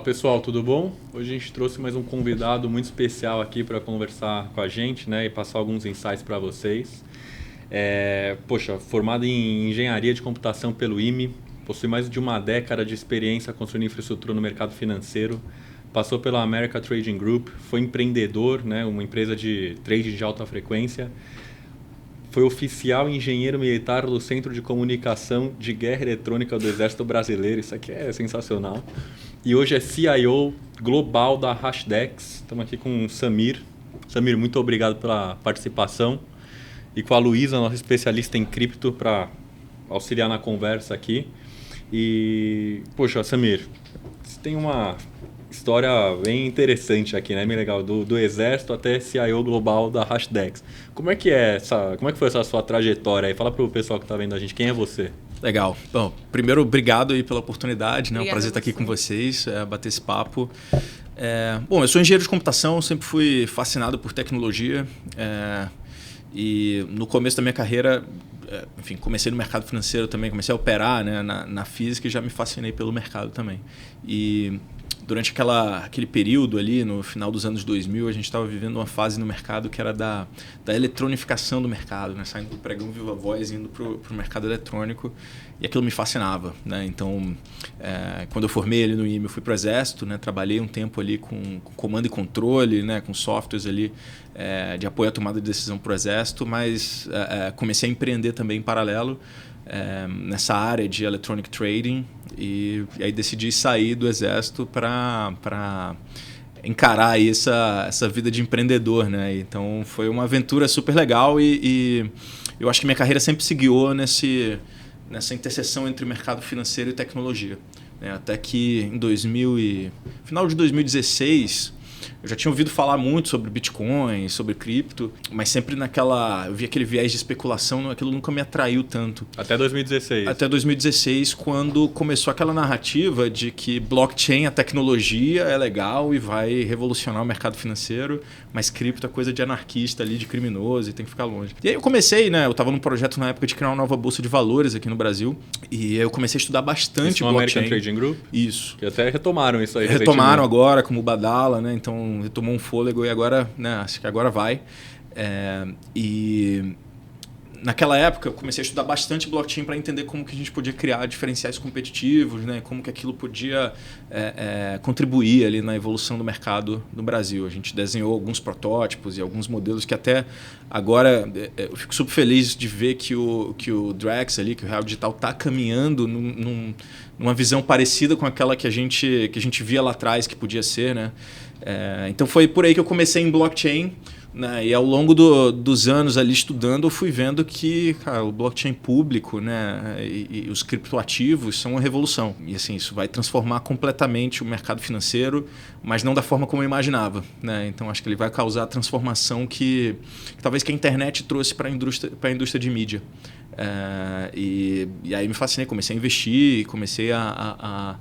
Fala pessoal, tudo bom? Hoje a gente trouxe mais um convidado muito especial aqui para conversar com a gente, né, e passar alguns insights para vocês. Formado em engenharia de computação pelo IME, possui mais de uma década de experiência construindo infraestrutura no mercado financeiro, passou pela America Trading Group, foi empreendedor, né, uma empresa de trade de alta frequência, foi oficial e engenheiro militar do Centro de Comunicação de Guerra Eletrônica do Exército Brasileiro, isso aqui é sensacional. E hoje é CIO global da Hashdex. Estamos aqui com o Samir. Samir, muito obrigado pela participação. E com a Luísa, nossa especialista em cripto, para auxiliar na conversa aqui. Poxa, Samir, você tem uma história bem interessante aqui, né? Bem legal, do Exército até CIO global da Hashdex. Como é que foi essa sua trajetória aí? Fala para o pessoal que está vendo a gente, quem é você? Legal. Bom, primeiro, obrigado aí pela oportunidade, né? É um prazer estar aqui com vocês, bater esse papo. Eu sou engenheiro de computação, sempre fui fascinado por tecnologia. E no começo da minha carreira, comecei no mercado financeiro também, comecei a operar, né, na física e já me fascinei pelo mercado também. E durante aquele período ali, no final dos anos 2000, a gente estava vivendo uma fase no mercado que era da eletronificação do mercado, né? Saindo do pregão viva voz e indo para o mercado eletrônico, e aquilo me fascinava, né? Então, quando eu formei ali no IME, eu fui para o Exército, né? Trabalhei um tempo ali com comando e controle, né? Com softwares ali de apoio à tomada de decisão para o Exército, mas comecei a empreender também em paralelo, nessa área de electronic trading, e aí decidi sair do Exército para encarar aí essa vida de empreendedor, né? Então foi uma aventura super legal e eu acho que minha carreira sempre se guiou nessa interseção entre mercado financeiro e tecnologia, né? Até que final de 2016 eu já tinha ouvido falar muito sobre Bitcoin, sobre cripto, mas sempre eu vi aquele viés de especulação, aquilo nunca me atraiu tanto. Até 2016? Até 2016, quando começou aquela narrativa de que blockchain, a tecnologia, é legal e vai revolucionar o mercado financeiro, mas cripto é coisa de anarquista ali, de criminoso e tem que ficar longe. E aí eu comecei, né? Eu estava num projeto na época de criar uma nova bolsa de valores aqui no Brasil, e aí eu comecei a estudar bastante isso blockchain. American Trading Group? Isso. Que até retomaram isso aí. Retomaram agora, como o Badala, né? Então retomou um fôlego e agora, né? Acho que agora vai. E naquela época eu comecei a estudar bastante blockchain para entender como que a gente podia criar diferenciais competitivos, né? Como que aquilo podia contribuir ali na evolução do mercado no Brasil. A gente desenhou alguns protótipos e alguns modelos que até agora eu fico super feliz de ver que o Drex ali, que o Real Digital está caminhando numa visão parecida com aquela que a gente via lá atrás que podia ser, né? Então foi por aí que eu comecei em blockchain, né? E ao longo dos anos ali estudando, eu fui vendo que, cara, o blockchain público, né, e os criptoativos são uma revolução. E assim, isso vai transformar completamente o mercado financeiro, mas não da forma como eu imaginava, né? Então acho que ele vai causar a transformação que talvez que a internet trouxe para a indústria de mídia. E aí me fascinei, comecei a investir, comecei a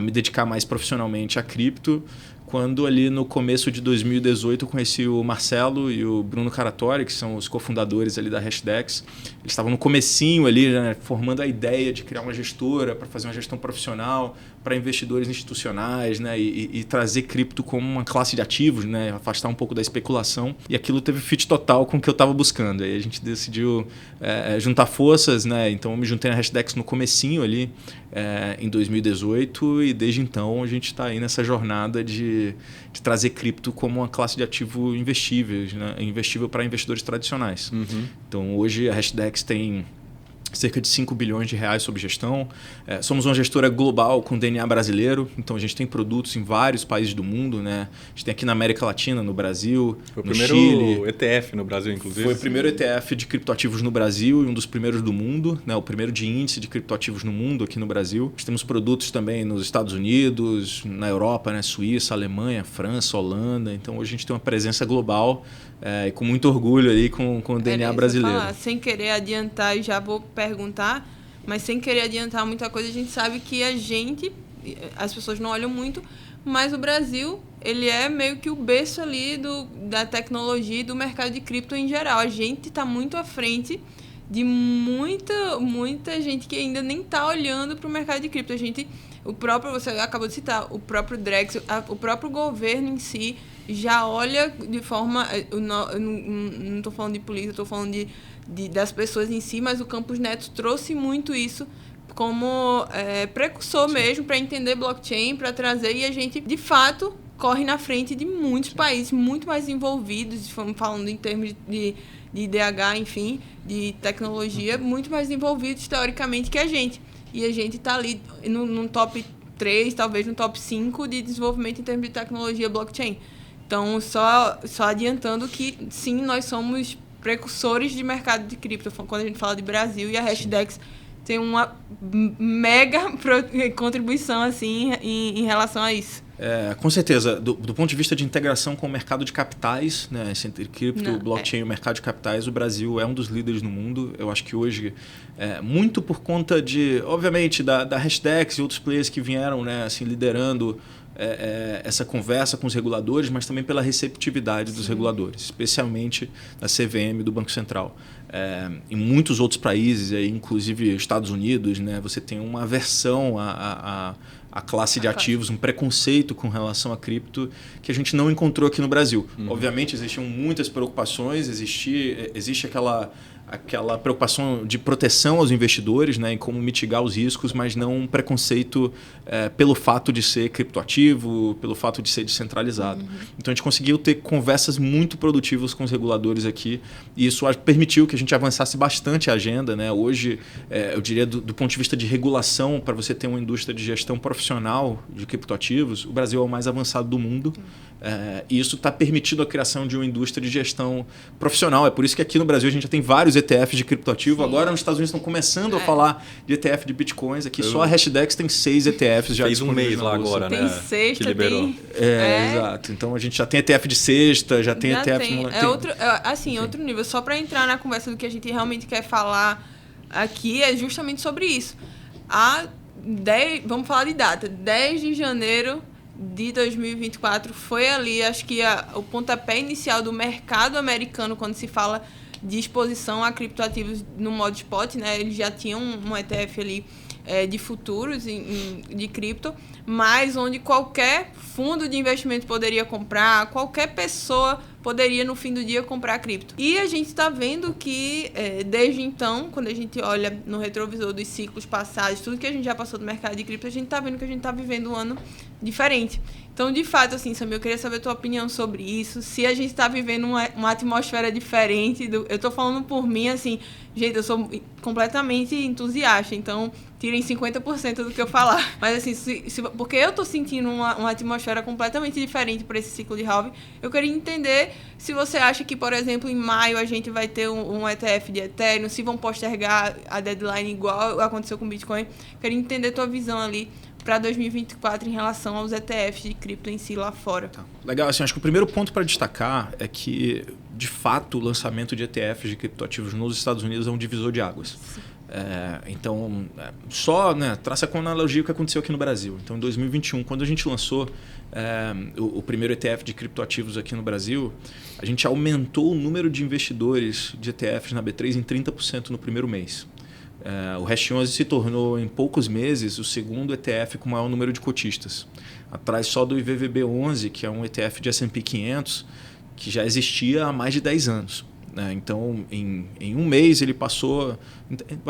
me dedicar mais profissionalmente a cripto, quando ali no começo de 2018 eu conheci o Marcelo e o Bruno Caratori, que são os cofundadores ali da Hashdex. Eles estavam no comecinho ali, né, formando a ideia de criar uma gestora para fazer uma gestão profissional para investidores institucionais, né, e trazer cripto como uma classe de ativos, né, afastar um pouco da especulação. E aquilo teve fit total com o que eu estava buscando. Aí a gente decidiu juntar forças, né, então eu me juntei na Hashdex no comecinho ali, em 2018, e desde então a gente está aí nessa jornada de trazer cripto como uma classe de ativo investível, né? Investível para investidores tradicionais. Uhum. Então hoje a Hashdex tem cerca de 5 bilhões de reais sob gestão. Somos uma gestora global com DNA brasileiro, então a gente tem produtos em vários países do mundo, né? A gente tem aqui na América Latina, no Brasil, foi no Chile. Foi o primeiro ETF no Brasil, inclusive. Foi o primeiro ETF de criptoativos no Brasil e um dos primeiros do mundo, né? O primeiro de índice de criptoativos no mundo aqui no Brasil. Nós temos produtos também nos Estados Unidos, na Europa, né? Suíça, Alemanha, França, Holanda. Então hoje a gente tem uma presença global e com muito orgulho ali com o DNA brasileiro. Sem querer adiantar, eu já vou perguntar, mas sem querer adiantar muita coisa, a gente sabe que as pessoas não olham muito, mas o Brasil, ele é meio que o berço ali da tecnologia e do mercado de cripto em geral. A gente está muito à frente de muita gente que ainda nem está olhando para o mercado de cripto. Você acabou de citar, o próprio Drex, o próprio governo em si já olha de forma... Eu não estou falando de política, estou falando das pessoas em si, mas o Campus Neto trouxe muito isso como precursor mesmo para entender blockchain, para trazer, e a gente, de fato, corre na frente de muitos países muito mais envolvidos, falando em termos de IDH, enfim, de tecnologia, muito mais envolvidos teoricamente que a gente. E a gente está ali no top 3, talvez no top 5 de desenvolvimento em termos de tecnologia blockchain. Então, só adiantando que, sim, nós somos precursores de mercado de cripto, quando a gente fala de Brasil, e a Hashdex tem uma mega contribuição assim, em relação a isso. Com certeza, do ponto de vista de integração com o mercado de capitais, né, entre cripto, blockchain e o mercado de capitais, o Brasil é um dos líderes no mundo. Eu acho que hoje, muito por conta de, obviamente, da Hashdex e outros players que vieram, né, assim, liderando essa conversa com os reguladores, mas também pela receptividade dos reguladores, especialmente da CVM do Banco Central. Em muitos outros países, inclusive Estados Unidos, né, você tem uma aversão a classe de ativos, um preconceito com relação a cripto que a gente não encontrou aqui no Brasil. Obviamente, existiam muitas preocupações, existe aquela preocupação de proteção aos investidores, né, em como mitigar os riscos, mas não um preconceito pelo fato de ser criptoativo, pelo fato de ser descentralizado. Então, a gente conseguiu ter conversas muito produtivas com os reguladores aqui, e isso permitiu que a gente avançasse bastante a agenda, né? Hoje, eu diria, do ponto de vista de regulação, para você ter uma indústria de gestão profissional de criptoativos, o Brasil é o mais avançado do mundo. E isso está permitindo a criação de uma indústria de gestão profissional. É por isso que aqui no Brasil a gente já tem vários ETFs de criptoativo. Sim. Agora nos Estados Unidos estão começando a falar de ETF de bitcoins. Aqui só a Hashdex tem 6 ETFs já. Fez um mês lá agora, né? Tem sexta, que liberou. Exato. Então a gente já tem ETF de sexta, já tem ETF... Outro nível. Só para entrar na conversa do que a gente realmente quer falar aqui, é justamente sobre isso. Vamos falar de data. 10 de janeiro de 2024 foi ali, acho que o pontapé inicial do mercado americano quando se fala de exposição a criptoativos no modo spot, né? Eles já tinham um ETF ali de futuros de cripto, mas onde qualquer fundo de investimento poderia comprar, qualquer pessoa poderia no fim do dia comprar cripto. E a gente está vendo que desde então, quando a gente olha no retrovisor dos ciclos passados, tudo que a gente já passou do mercado de cripto, a gente está vendo que a gente está vivendo um ano diferente. Então, de fato, assim, Samir, eu queria saber a tua opinião sobre isso. Se a gente está vivendo uma atmosfera diferente. Eu estou falando por mim, assim, gente, eu sou completamente entusiasta, então tirem 50% do que eu falar. Mas, assim, porque eu estou sentindo uma atmosfera completamente diferente para esse ciclo de halving, eu queria entender se você acha que, por exemplo, em maio a gente vai ter um ETF de Ethereum, se vão postergar a deadline igual aconteceu com o Bitcoin. Eu queria entender a tua visão ali para 2024 em relação aos ETFs de cripto em si lá fora. Tá. Legal, assim, acho que o primeiro ponto para destacar é que, de fato, o lançamento de ETFs de criptoativos nos Estados Unidos é um divisor de águas. Então, só traça com a analogia o que aconteceu aqui no Brasil. Então, em 2021, quando a gente lançou o primeiro ETF de criptoativos aqui no Brasil, a gente aumentou o número de investidores de ETFs na B3 em 30% no primeiro mês. O Hash 11 se tornou, em poucos meses, o segundo ETF com o maior número de cotistas. Atrás só do IVVB11, que é um ETF de S&P 500, que já existia há mais de 10 anos. Então, em um mês, ele passou...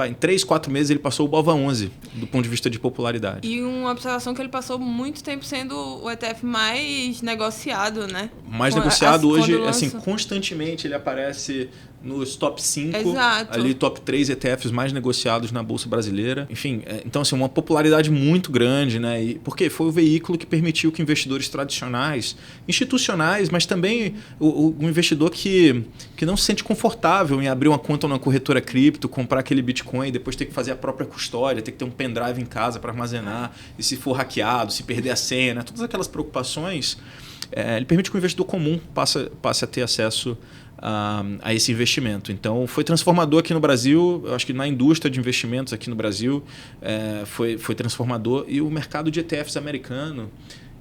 Em 3, 4 meses, ele passou o BOVA11, do ponto de vista de popularidade. E uma observação que ele passou muito tempo sendo o ETF mais negociado, né? Mais negociado hoje, assim, constantemente ele aparece nos top 5, Exato. Ali top 3 ETFs mais negociados na Bolsa Brasileira. Enfim, então assim, uma popularidade muito grande, né? Porque foi o veículo que permitiu que investidores tradicionais, institucionais, mas também o investidor que não se sente confortável em abrir uma conta numa corretora cripto, comprar aquele Bitcoin e depois ter que fazer a própria custódia, ter que ter um pendrive em casa para armazenar, e se for hackeado, se perder a senha, né? Todas aquelas preocupações, ele permite que o investidor comum passe a ter acesso a esse investimento. Então, foi transformador aqui no Brasil. Eu acho que na indústria de investimentos aqui no Brasil foi transformador. E o mercado de ETFs americano,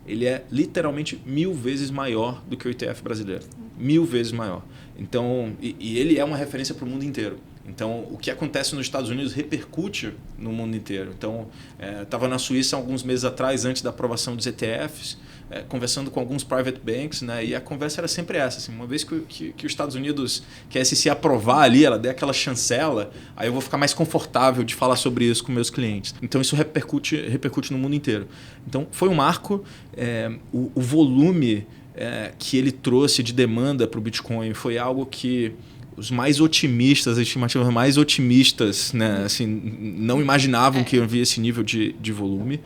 ele é literalmente 1000 vezes maior do que o ETF brasileiro. 1000 vezes maior. Então, e ele é uma referência para o mundo inteiro. Então, o que acontece nos Estados Unidos repercute no mundo inteiro. Então, estava na Suíça alguns meses atrás, antes da aprovação dos ETFs, conversando com alguns private banks, né? E a conversa era sempre essa. Assim, uma vez que os Estados Unidos, que a SEC aprovar ali, ela der aquela chancela, aí eu vou ficar mais confortável de falar sobre isso com meus clientes. Então, isso repercute no mundo inteiro. Então, foi um marco. O volume que ele trouxe de demanda para o Bitcoin foi algo que os mais otimistas, as estimativas mais otimistas, né, assim, não imaginavam que havia esse nível de volume.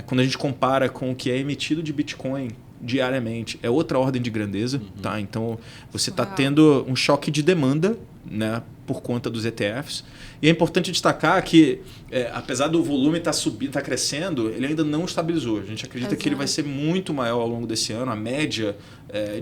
Quando a gente compara com o que é emitido de Bitcoin diariamente, é outra ordem de grandeza. Tá? Então, você está tendo um choque de demanda, né, por conta dos ETFs. E é importante destacar que, apesar do volume estar subindo, estar crescendo, ele ainda não estabilizou. A gente acredita que ele vai ser muito maior ao longo desse ano. A média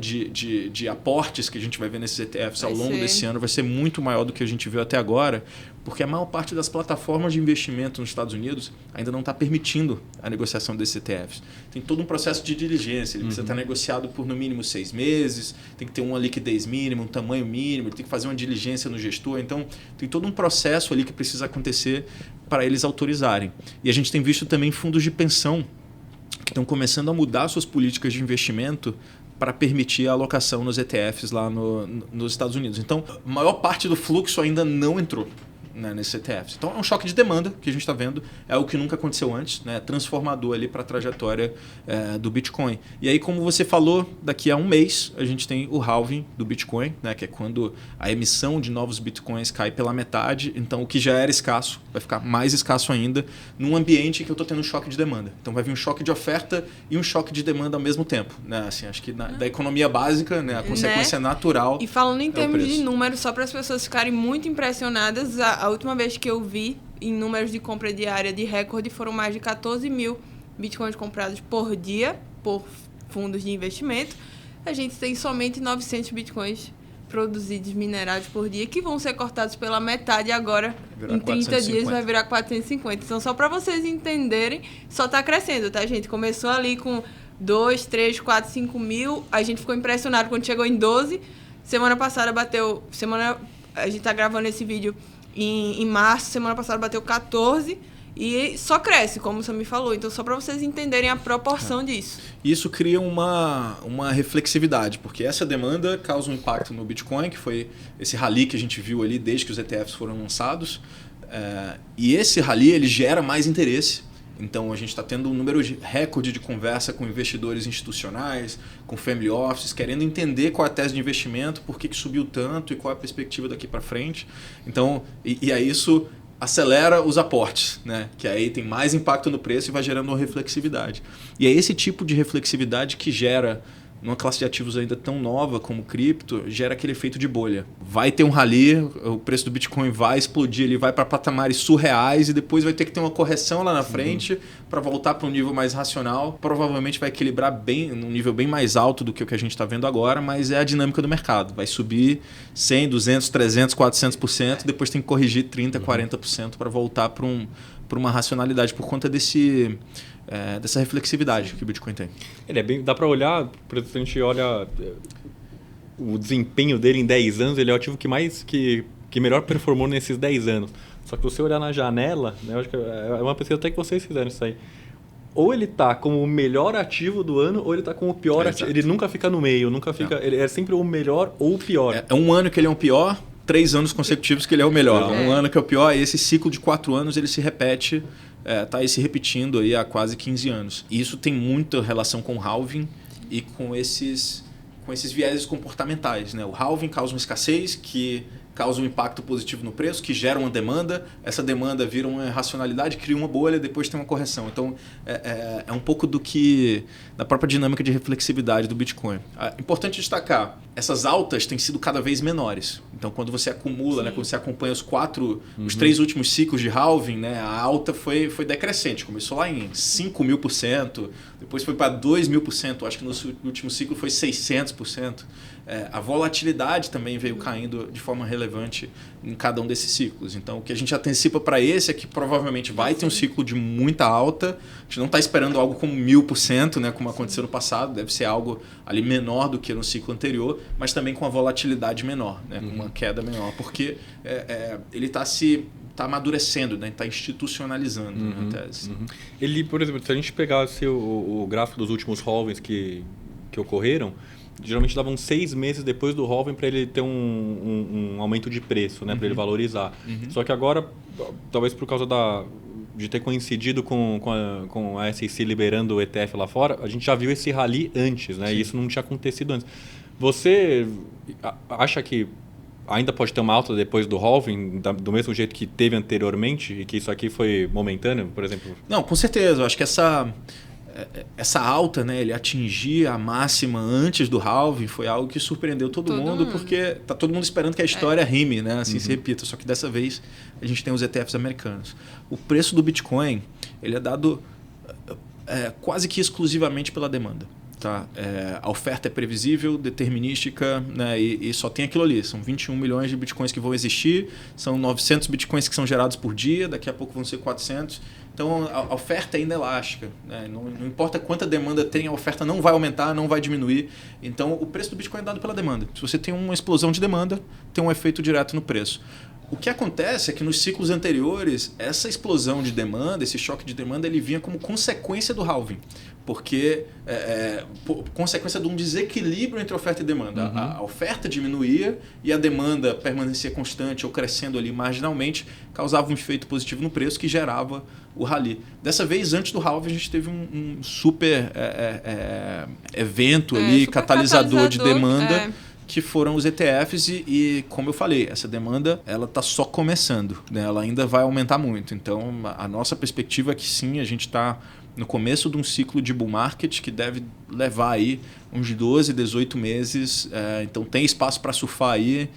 de aportes que a gente vai ver nesses ETFs ao longo desse ano vai ser muito maior do que a gente viu até agora, porque a maior parte das plataformas de investimento nos Estados Unidos ainda não está permitindo a negociação desses ETFs. Tem todo um processo de diligência. Ele precisa estar negociado por no mínimo 6 meses, tem que ter uma liquidez mínima, um tamanho mínimo, ele tem que fazer uma diligência no gestor. Então, tem todo um processo ali que precisa acontecer para eles autorizarem. E a gente tem visto também fundos de pensão que estão começando a mudar suas políticas de investimento para permitir a alocação nos ETFs lá nos Estados Unidos. Então, a maior parte do fluxo ainda não entrou, né, nesses ETFs. Então, é um choque de demanda que a gente está vendo. É o que nunca aconteceu antes, né, transformador ali para a trajetória do Bitcoin. E aí, como você falou, daqui a um mês a gente tem o halving do Bitcoin, né, que é quando a emissão de novos Bitcoins cai pela metade. Então, o que já era escasso vai ficar mais escasso ainda num ambiente que eu estou tendo um choque de demanda. Então, vai vir um choque de oferta e um choque de demanda ao mesmo tempo. Né? Assim, acho que da economia básica, né, a consequência natural. E falando em termos de números, só para as pessoas ficarem muito impressionadas, a última vez que eu vi em números de compra diária de recorde foram mais de 14 mil bitcoins comprados por dia por fundos de investimento. A gente tem somente 900 bitcoins produzidos, minerados por dia, que vão ser cortados pela metade agora. Em 30 dias vai virar 450. Então, só para vocês entenderem, só está crescendo, tá, gente? Começou ali com 2, 3, 4, 5 mil. A gente ficou impressionado quando chegou em 12. Semana passada bateu... A gente está gravando esse vídeo em março, semana passada bateu 14 e só cresce, como você me falou. Então, só para vocês entenderem a proporção disso. Isso cria uma reflexividade, porque essa demanda causa um impacto no Bitcoin, que foi esse rally que a gente viu ali desde que os ETFs foram lançados. E esse rally ele gera mais interesse. Então, a gente está tendo um número recorde de conversa com investidores institucionais, com family offices, querendo entender qual é a tese de investimento, por que subiu tanto e qual é a perspectiva daqui para frente. Então, e aí isso acelera os aportes, né? Que aí tem mais impacto no preço e vai gerando uma reflexividade. E é esse tipo de reflexividade que gera, numa classe de ativos ainda tão nova como cripto, gera aquele efeito de bolha. Vai ter um rally, o preço do Bitcoin vai explodir, ele vai para patamares surreais e depois vai ter que ter uma correção lá na frente para voltar para um nível mais racional. Provavelmente vai equilibrar bem, num nível bem mais alto do que o que a gente está vendo agora, mas é a dinâmica do mercado. Vai subir 100, 200, 300, 400%, depois tem que corrigir 30%, 40% para voltar para uma racionalidade por conta dessa reflexividade que o Bitcoin tem. Ele é bem, dá para olhar, por exemplo, a gente olha o desempenho dele em 10 anos, ele é o ativo que melhor performou nesses 10 anos. Só que se você olhar na janela, né, eu acho que é uma pesquisa até que vocês fizeram isso aí, ou ele está como o melhor ativo do ano, ou ele está como o pior ativo. Ele nunca fica no meio, nunca fica. Ele é sempre o melhor ou o pior. É um ano que ele é o pior, 3 anos consecutivos que ele é o melhor. Um ano que é o pior, e esse ciclo de 4 anos ele se repete. Está aí se repetindo aí há quase 15 anos. E isso tem muita relação com o halving e com esses viéses comportamentais. Né? O halving causa uma escassez que causa um impacto positivo no preço, que gera uma demanda. Essa demanda vira uma irracionalidade, cria uma bolha, depois tem uma correção. Então, é um pouco da própria dinâmica de reflexividade do Bitcoin. Importante destacar, essas altas têm sido cada vez menores. Então, quando você acumula, né, quando você acompanha os 3 últimos ciclos de halving, né, a alta foi decrescente. Começou lá em 5.000%, depois foi para 2.000%, acho que no último ciclo foi 600%. A volatilidade também veio caindo de forma relevante em cada um desses ciclos. Então, o que a gente antecipa para esse é que provavelmente vai ter um ciclo de muita alta. A gente não está esperando algo como 1000%, né, como aconteceu no passado. Deve ser algo ali menor do que no ciclo anterior, mas também com a volatilidade menor, né, com uma queda menor, porque ele está amadurecendo, né, está institucionalizando, né, a tese. Ele, por exemplo, se a gente pegasse o gráfico dos últimos halvings que ocorreram, geralmente davam 6 meses depois do halving para ele ter um aumento de preço, né, para ele valorizar. Só que agora, talvez por causa de ter coincidido com a SEC liberando o ETF lá fora, a gente já viu esse rally antes, né? E isso não tinha acontecido antes. Você acha que ainda pode ter uma alta depois do halving, do mesmo jeito que teve anteriormente, e que isso aqui foi momentâneo, por exemplo? Não, com certeza. Eu acho que essa alta, né, ele atingir a máxima antes do halving foi algo que surpreendeu todo mundo, porque tá todo mundo esperando que a história rime, né, assim se repita. Só que dessa vez a gente tem os ETFs americanos. O preço do Bitcoin ele é dado quase que exclusivamente pela demanda. Tá? A oferta é previsível, determinística, né, e só tem aquilo ali. São 21 milhões de bitcoins que vão existir, são 900 bitcoins que são gerados por dia, daqui a pouco vão ser 400. Então a oferta é inelástica, né? Não importa quanta demanda tem, a oferta não vai aumentar, não vai diminuir. Então o preço do Bitcoin é dado pela demanda. Se você tem uma explosão de demanda, tem um efeito direto no preço. O que acontece é que nos ciclos anteriores, essa explosão de demanda, esse choque de demanda, ele vinha como consequência do halving. Porque consequência de um desequilíbrio entre oferta e demanda. A oferta diminuía e a demanda permanecia constante ou crescendo ali marginalmente, causava um efeito positivo no preço que gerava o rally. Dessa vez, antes do halving, a gente teve um super evento ali, super catalisador de demanda, que foram os ETFs e, como eu falei, essa demanda ela está só começando, né? Ela ainda vai aumentar muito. Então, a nossa perspectiva é que sim, a gente está no começo de um ciclo de bull market que deve levar aí uns 12, 18 meses. Então, tem espaço para surfar aí.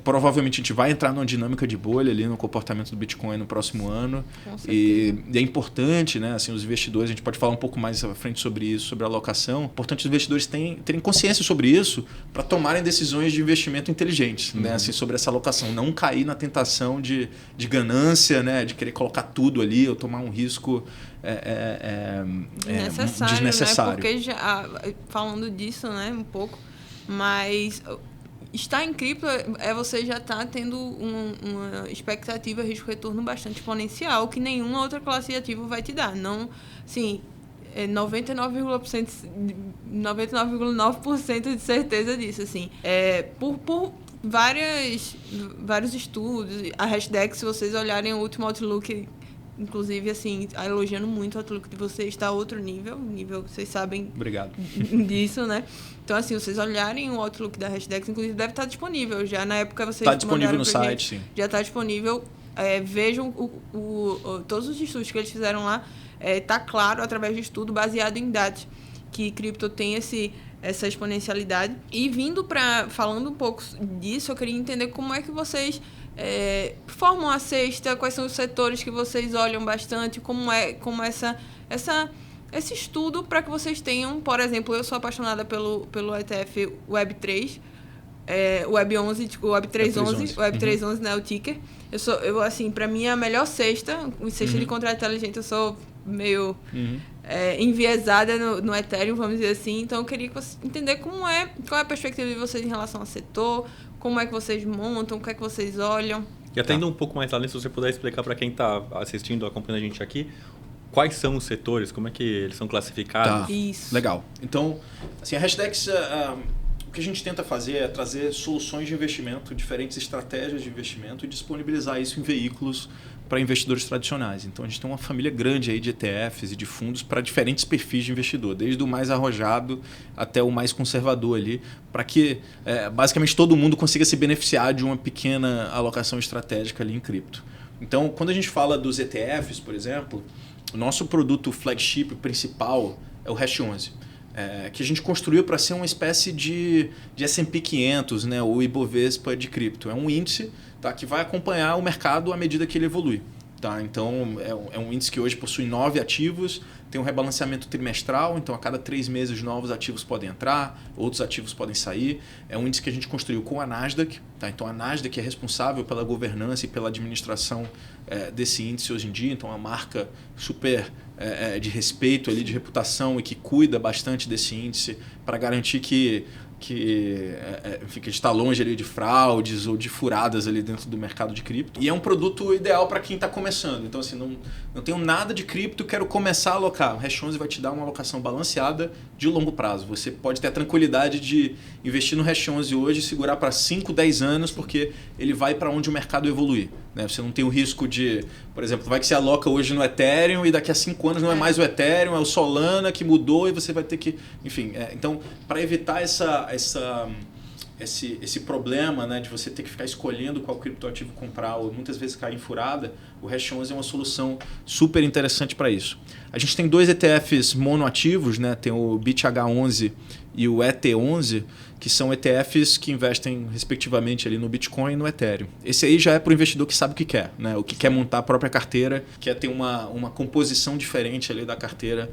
Provavelmente a gente vai entrar numa dinâmica de bolha ali no comportamento do Bitcoin no próximo ano. E é importante, né? Assim, os investidores, a gente pode falar um pouco mais à frente sobre isso, sobre a alocação. É importante os investidores terem consciência sobre isso para tomarem decisões de investimento inteligentes, né? Assim, sobre essa alocação. Não cair na tentação de ganância, né? De querer colocar tudo ali ou tomar um risco desnecessário. Né? Porque falando disso, né, um pouco, mas estar em cripto você já está tendo uma expectativa de risco-retorno bastante exponencial que nenhuma outra classe de ativo vai te dar. Não, sim, 99,9% de certeza disso. Assim, por vários estudos, a Hashdex, se vocês olharem o último Outlook, inclusive, assim, elogiando muito o Outlook de vocês, está a outro nível, vocês sabem. Obrigado. Disso, né? Então, assim, vocês olharem o Outlook da Hashdex, inclusive, deve estar disponível já. Na época, vocês está disponível no site, sim. Já está disponível. Vejam todos os estudos que eles fizeram lá. Está claro, através de estudo, baseado em dados, que cripto tem essa exponencialidade. E falando um pouco disso, eu queria entender como é que vocês formam a cesta, quais são os setores que vocês olham bastante, como esse estudo para que vocês tenham, por exemplo, eu sou apaixonada pelo ETF Web3, Web11, tipo, Web311, Web311, né, o ticker. Eu assim, para mim é a melhor cesta de contrato inteligente. Eu sou meio enviesada no Ethereum, vamos dizer assim. Então eu queria entender qual é a perspectiva de vocês em relação ao setor, como é que vocês montam, o que é que vocês olham. E até indo um pouco mais além, se você puder explicar para quem está assistindo, acompanhando a gente aqui, quais são os setores, como é que eles são classificados? Tá. Isso. Legal. Então, assim, a Hashdex, o que a gente tenta fazer é trazer soluções de investimento, diferentes estratégias de investimento e disponibilizar isso em veículos para investidores tradicionais. Então, a gente tem uma família grande aí de ETFs e de fundos para diferentes perfis de investidor, desde o mais arrojado até o mais conservador ali, para que basicamente todo mundo consiga se beneficiar de uma pequena alocação estratégica ali em cripto. Então, quando a gente fala dos ETFs, por exemplo, o nosso produto flagship principal é o Hash11, que a gente construiu para ser uma espécie de S&P 500, né, ou Ibovespa de cripto. É um índice, tá, que vai acompanhar o mercado à medida que ele evolui. Tá? Então, é um índice que hoje possui 9 ativos, tem um rebalanceamento trimestral, então a cada 3 meses novos ativos podem entrar, outros ativos podem sair. É um índice que a gente construiu com a Nasdaq. Tá? Então, a Nasdaq é responsável pela governança e pela administração desse índice hoje em dia. Então, é uma marca super de respeito, ali, de reputação e que cuida bastante desse índice para garantir que a gente está longe ali de fraudes ou de furadas ali dentro do mercado de cripto. E é um produto ideal para quem está começando. Então, assim, não tenho nada de cripto, quero começar a alocar. O Hash11 vai te dar uma alocação balanceada de longo prazo. Você pode ter a tranquilidade de investir no Hash11 hoje e segurar para 5, 10 anos, porque ele vai para onde o mercado evoluir. Né? Você não tem o risco de, por exemplo, vai que você aloca hoje no Ethereum e daqui a 5 anos não é mais o Ethereum, é o Solana que mudou e você vai ter que... Enfim, então, para evitar esse problema, né, de você ter que ficar escolhendo qual criptoativo comprar ou muitas vezes cair em furada, o Hash11 é uma solução super interessante para isso. A gente tem 2 ETFs monoativos, né, tem o BitH11 e o ET11, que são ETFs que investem respectivamente ali no Bitcoin e no Ethereum. Esse aí já é para o investidor que sabe o que quer, né? O que quer montar a própria carteira, quer ter uma composição diferente ali da carteira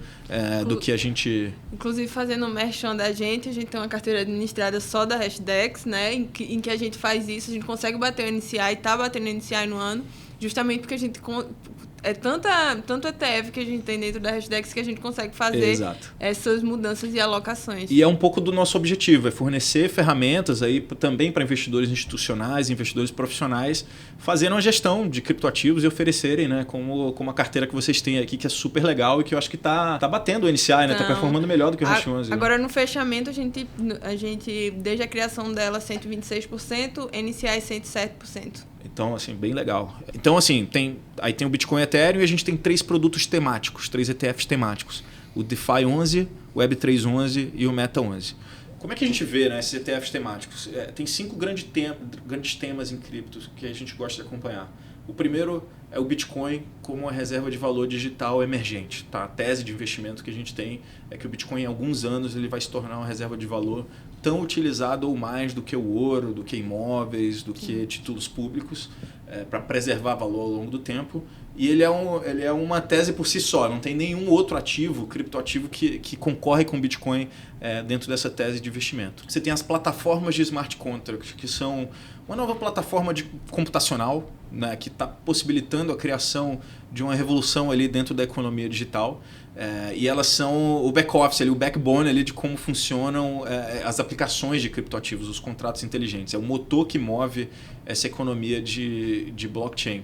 do que a gente... Inclusive, fazendo o merchan da gente, a gente tem uma carteira administrada só da Hashdex, né? Em que a gente faz isso, a gente consegue bater o NCI, está batendo o NCI no ano, justamente porque a gente... tanto ETF que a gente tem dentro da Hashdex que a gente consegue fazer essas mudanças e alocações. E é um pouco do nosso objetivo, é fornecer ferramentas aí também para investidores institucionais, investidores profissionais, fazerem uma gestão de criptoativos e oferecerem, né, como a carteira que vocês têm aqui, que é super legal e que eu acho que tá batendo o NCI, né? Tá performando melhor do que o Hash11. Agora, no fechamento, a gente, desde a criação dela, 126%, NCI 107%. Então, assim, bem legal. Então, assim, aí tem o Bitcoin e Ethereum e a gente tem 3 produtos temáticos, 3 ETFs temáticos. O DeFi 11, o Web3 11 e o Meta 11. Como é que a gente vê, né, esses ETFs temáticos? Tem 5 grandes temas em criptos que a gente gosta de acompanhar. O primeiro é o Bitcoin como uma reserva de valor digital emergente. Tá? A tese de investimento que a gente tem é que o Bitcoin, em alguns anos, ele vai se tornar uma reserva de valor tão utilizada ou mais do que o ouro, do que imóveis, do que títulos públicos, para preservar valor ao longo do tempo. E ele é uma tese por si só, não tem nenhum outro ativo, criptoativo, que concorre com o Bitcoin dentro dessa tese de investimento. Você tem as plataformas de smart contract, que são uma nova plataforma computacional, né, que está possibilitando a criação de uma revolução ali dentro da economia digital. E elas são o back-office, o backbone ali de como funcionam as aplicações de criptoativos, os contratos inteligentes. É o motor que move essa economia de blockchain.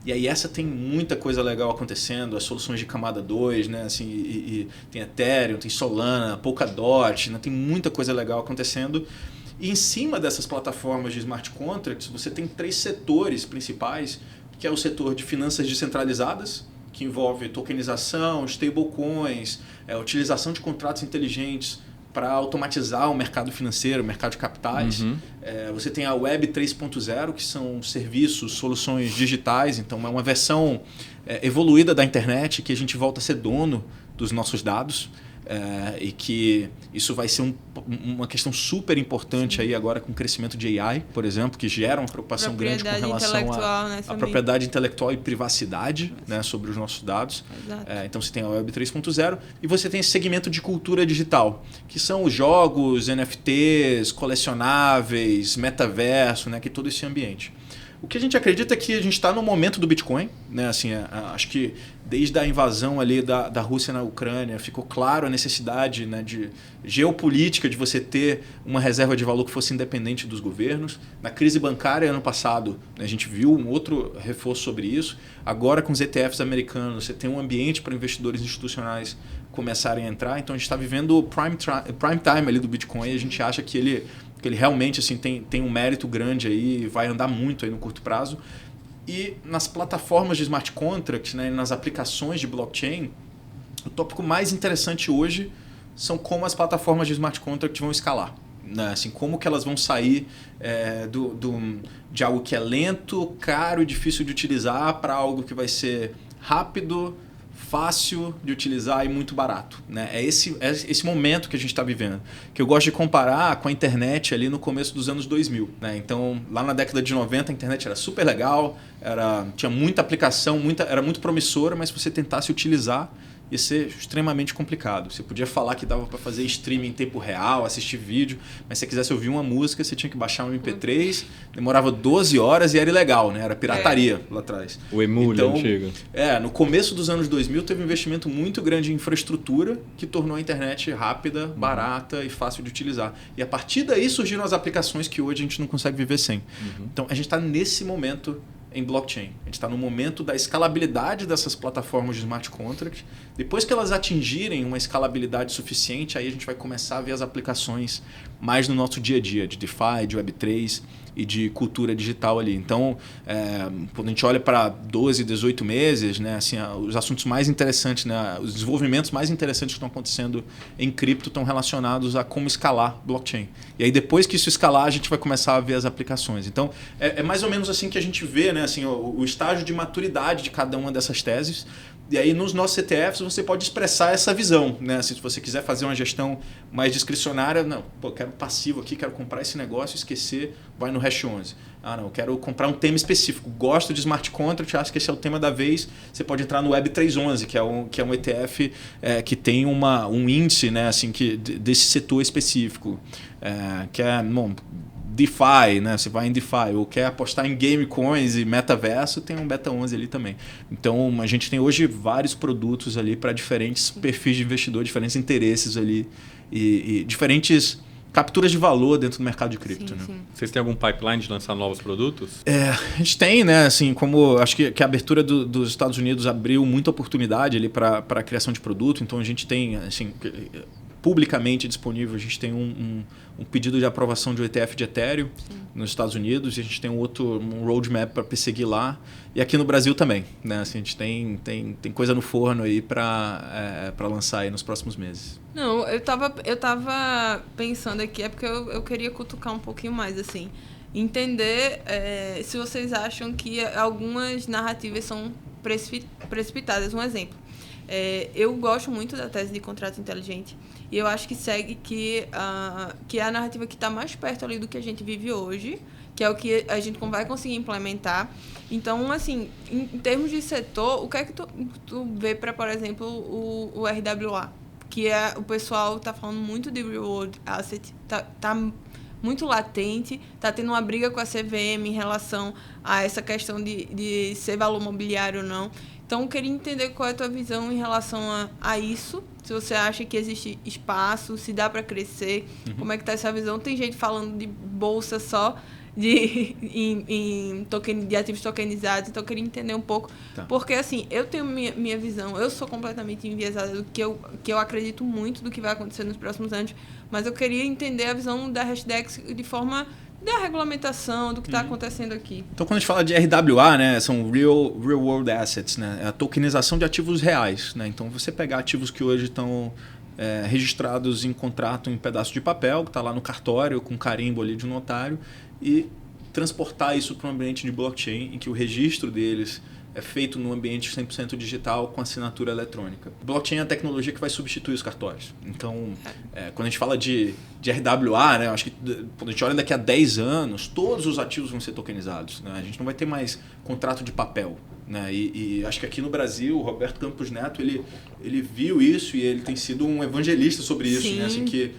E aí essa tem muita coisa legal acontecendo, as soluções de camada 2, né? Assim, e tem Ethereum, tem Solana, Polkadot, né? Tem muita coisa legal acontecendo. E em cima dessas plataformas de smart contracts, você tem 3 setores principais, que é o setor de finanças descentralizadas, que envolve tokenização, stablecoins, utilização de contratos inteligentes para automatizar o mercado financeiro, o mercado de capitais. Você tem a Web 3.0, que são serviços, soluções digitais. Então, é uma versão evoluída da internet, que a gente volta a ser dono dos nossos dados. E que isso vai ser uma questão super importante aí agora com o crescimento de AI, por exemplo, que gera uma preocupação grande com relação à propriedade intelectual e privacidade, né, sobre os nossos dados. Então você tem a Web 3.0 e você tem esse segmento de cultura digital, que são os jogos, NFTs, colecionáveis, metaverso, né, que todo esse ambiente. O que a gente acredita é que a gente está no momento do Bitcoin, né? Assim, acho que desde a invasão ali da Rússia na Ucrânia ficou claro a necessidade, né, de geopolítica de você ter uma reserva de valor que fosse independente dos governos. Na crise bancária ano passado, né, a gente viu um outro reforço sobre isso. Agora com os ETFs americanos você tem um ambiente para investidores institucionais começarem a entrar. Então a gente está vivendo o prime time ali do Bitcoin e a gente acha que ele realmente assim, tem um mérito grande aí, vai andar muito aí no curto prazo. E nas plataformas de smart contracts, né, nas aplicações de blockchain, o tópico mais interessante hoje são como as plataformas de smart contract vão escalar. Né? Assim, como que elas vão sair de algo que é lento, caro e difícil de utilizar para algo que vai ser rápido, fácil de utilizar e muito barato, né? É esse momento que a gente está vivendo, que eu gosto de comparar com a internet ali no começo dos anos 2000, né? Então, lá na década de 90, a internet era super legal, tinha muita aplicação, era muito promissora, mas se você tentasse utilizar, ia ser extremamente complicado. Você podia falar que dava para fazer streaming em tempo real, assistir vídeo, mas se você quisesse ouvir uma música, você tinha que baixar um MP3, demorava 12 horas e era ilegal, né? Era pirataria lá atrás. O emule antigo. No começo dos anos 2000 teve um investimento muito grande em infraestrutura que tornou a internet rápida, barata e fácil de utilizar. E a partir daí surgiram as aplicações que hoje a gente não consegue viver sem. Então a gente está nesse momento em blockchain. A gente está no momento da escalabilidade dessas plataformas de smart contract. Depois que elas atingirem uma escalabilidade suficiente, aí a gente vai começar a ver as aplicações mais no nosso dia a dia, de DeFi, de Web3 e de cultura digital ali. Então, quando a gente olha para 12, 18 meses, né, assim, os assuntos mais interessantes, né, os desenvolvimentos mais interessantes que estão acontecendo em cripto estão relacionados a como escalar blockchain. E aí, depois que isso escalar, a gente vai começar a ver as aplicações. Então, é mais ou menos assim que a gente vê, né, assim, o estágio de maturidade de cada uma dessas teses. E aí, nos nossos ETFs, você pode expressar essa visão, né? Se você quiser fazer uma gestão mais discricionária, não, pô, quero passivo aqui, quero comprar esse negócio, esquecer, vai no Hash 11. Ah, não, quero comprar um tema específico, gosto de smart contract, acho que esse é o tema da vez, você pode entrar no Web 311, que é um ETF que tem um índice, né, assim, desse setor específico, que é... Bom, DeFi, né? Você vai em DeFi ou quer apostar em game coins e metaverso, tem um Beta 11 ali também. Então, a gente tem hoje vários produtos ali para diferentes perfis de investidor, diferentes interesses ali e diferentes capturas de valor dentro do mercado de cripto. Sim, né? sim. Vocês têm algum pipeline de lançar novos produtos? A gente tem, né? Assim, como acho que a abertura dos Estados Unidos abriu muita oportunidade ali para a criação de produto, então a gente tem, assim, publicamente disponível, a gente tem um pedido de aprovação de um ETF de Ethereum nos Estados Unidos, e a gente tem um roadmap para perseguir lá, e aqui no Brasil também, né? Assim, a gente tem coisa no forno aí para lançar aí nos próximos meses. Não, eu tava pensando aqui, é porque eu queria cutucar um pouquinho mais, assim, entender se vocês acham que algumas narrativas são precipitadas. Um exemplo, eu gosto muito da tese de contrato inteligente, e eu acho que segue que é a narrativa que está mais perto ali do que a gente vive hoje, que é o que a gente vai conseguir implementar. Então, assim, em termos de setor, o que é que tu vê para, por exemplo, o RWA? Que o pessoal está falando muito de real world asset, tá muito latente, está tendo uma briga com a CVM em relação a essa questão de ser valor mobiliário ou não. Então, eu queria entender qual é a tua visão em relação a isso, se você acha que existe espaço, se dá para crescer, como é que está essa visão. Tem gente falando de bolsa só, de ativos tokenizados, então eu queria entender um pouco, porque assim, eu tenho minha visão, eu sou completamente enviesada do que eu acredito muito do que vai acontecer nos próximos anos, mas eu queria entender a visão da Hashdex de forma da regulamentação, do que está acontecendo aqui. Então, quando a gente fala de RWA, né, são Real World Assets, né, é a tokenização de ativos reais. Né? Então, você pegar ativos que hoje estão registrados em contrato em pedaço de papel, que está lá no cartório, com carimbo ali de um notário, e transportar isso para um ambiente de blockchain, em que o registro deles é feito num ambiente 100% digital com assinatura eletrônica. Blockchain é a tecnologia que vai substituir os cartórios. Então, quando a gente fala de RWA, né, acho que quando a gente olha daqui a 10 anos, todos os ativos vão ser tokenizados. Né? A gente não vai ter mais contrato de papel. Né? E acho que aqui no Brasil, o Roberto Campos Neto, ele viu isso e ele tem sido um evangelista sobre isso. Né? Assim, que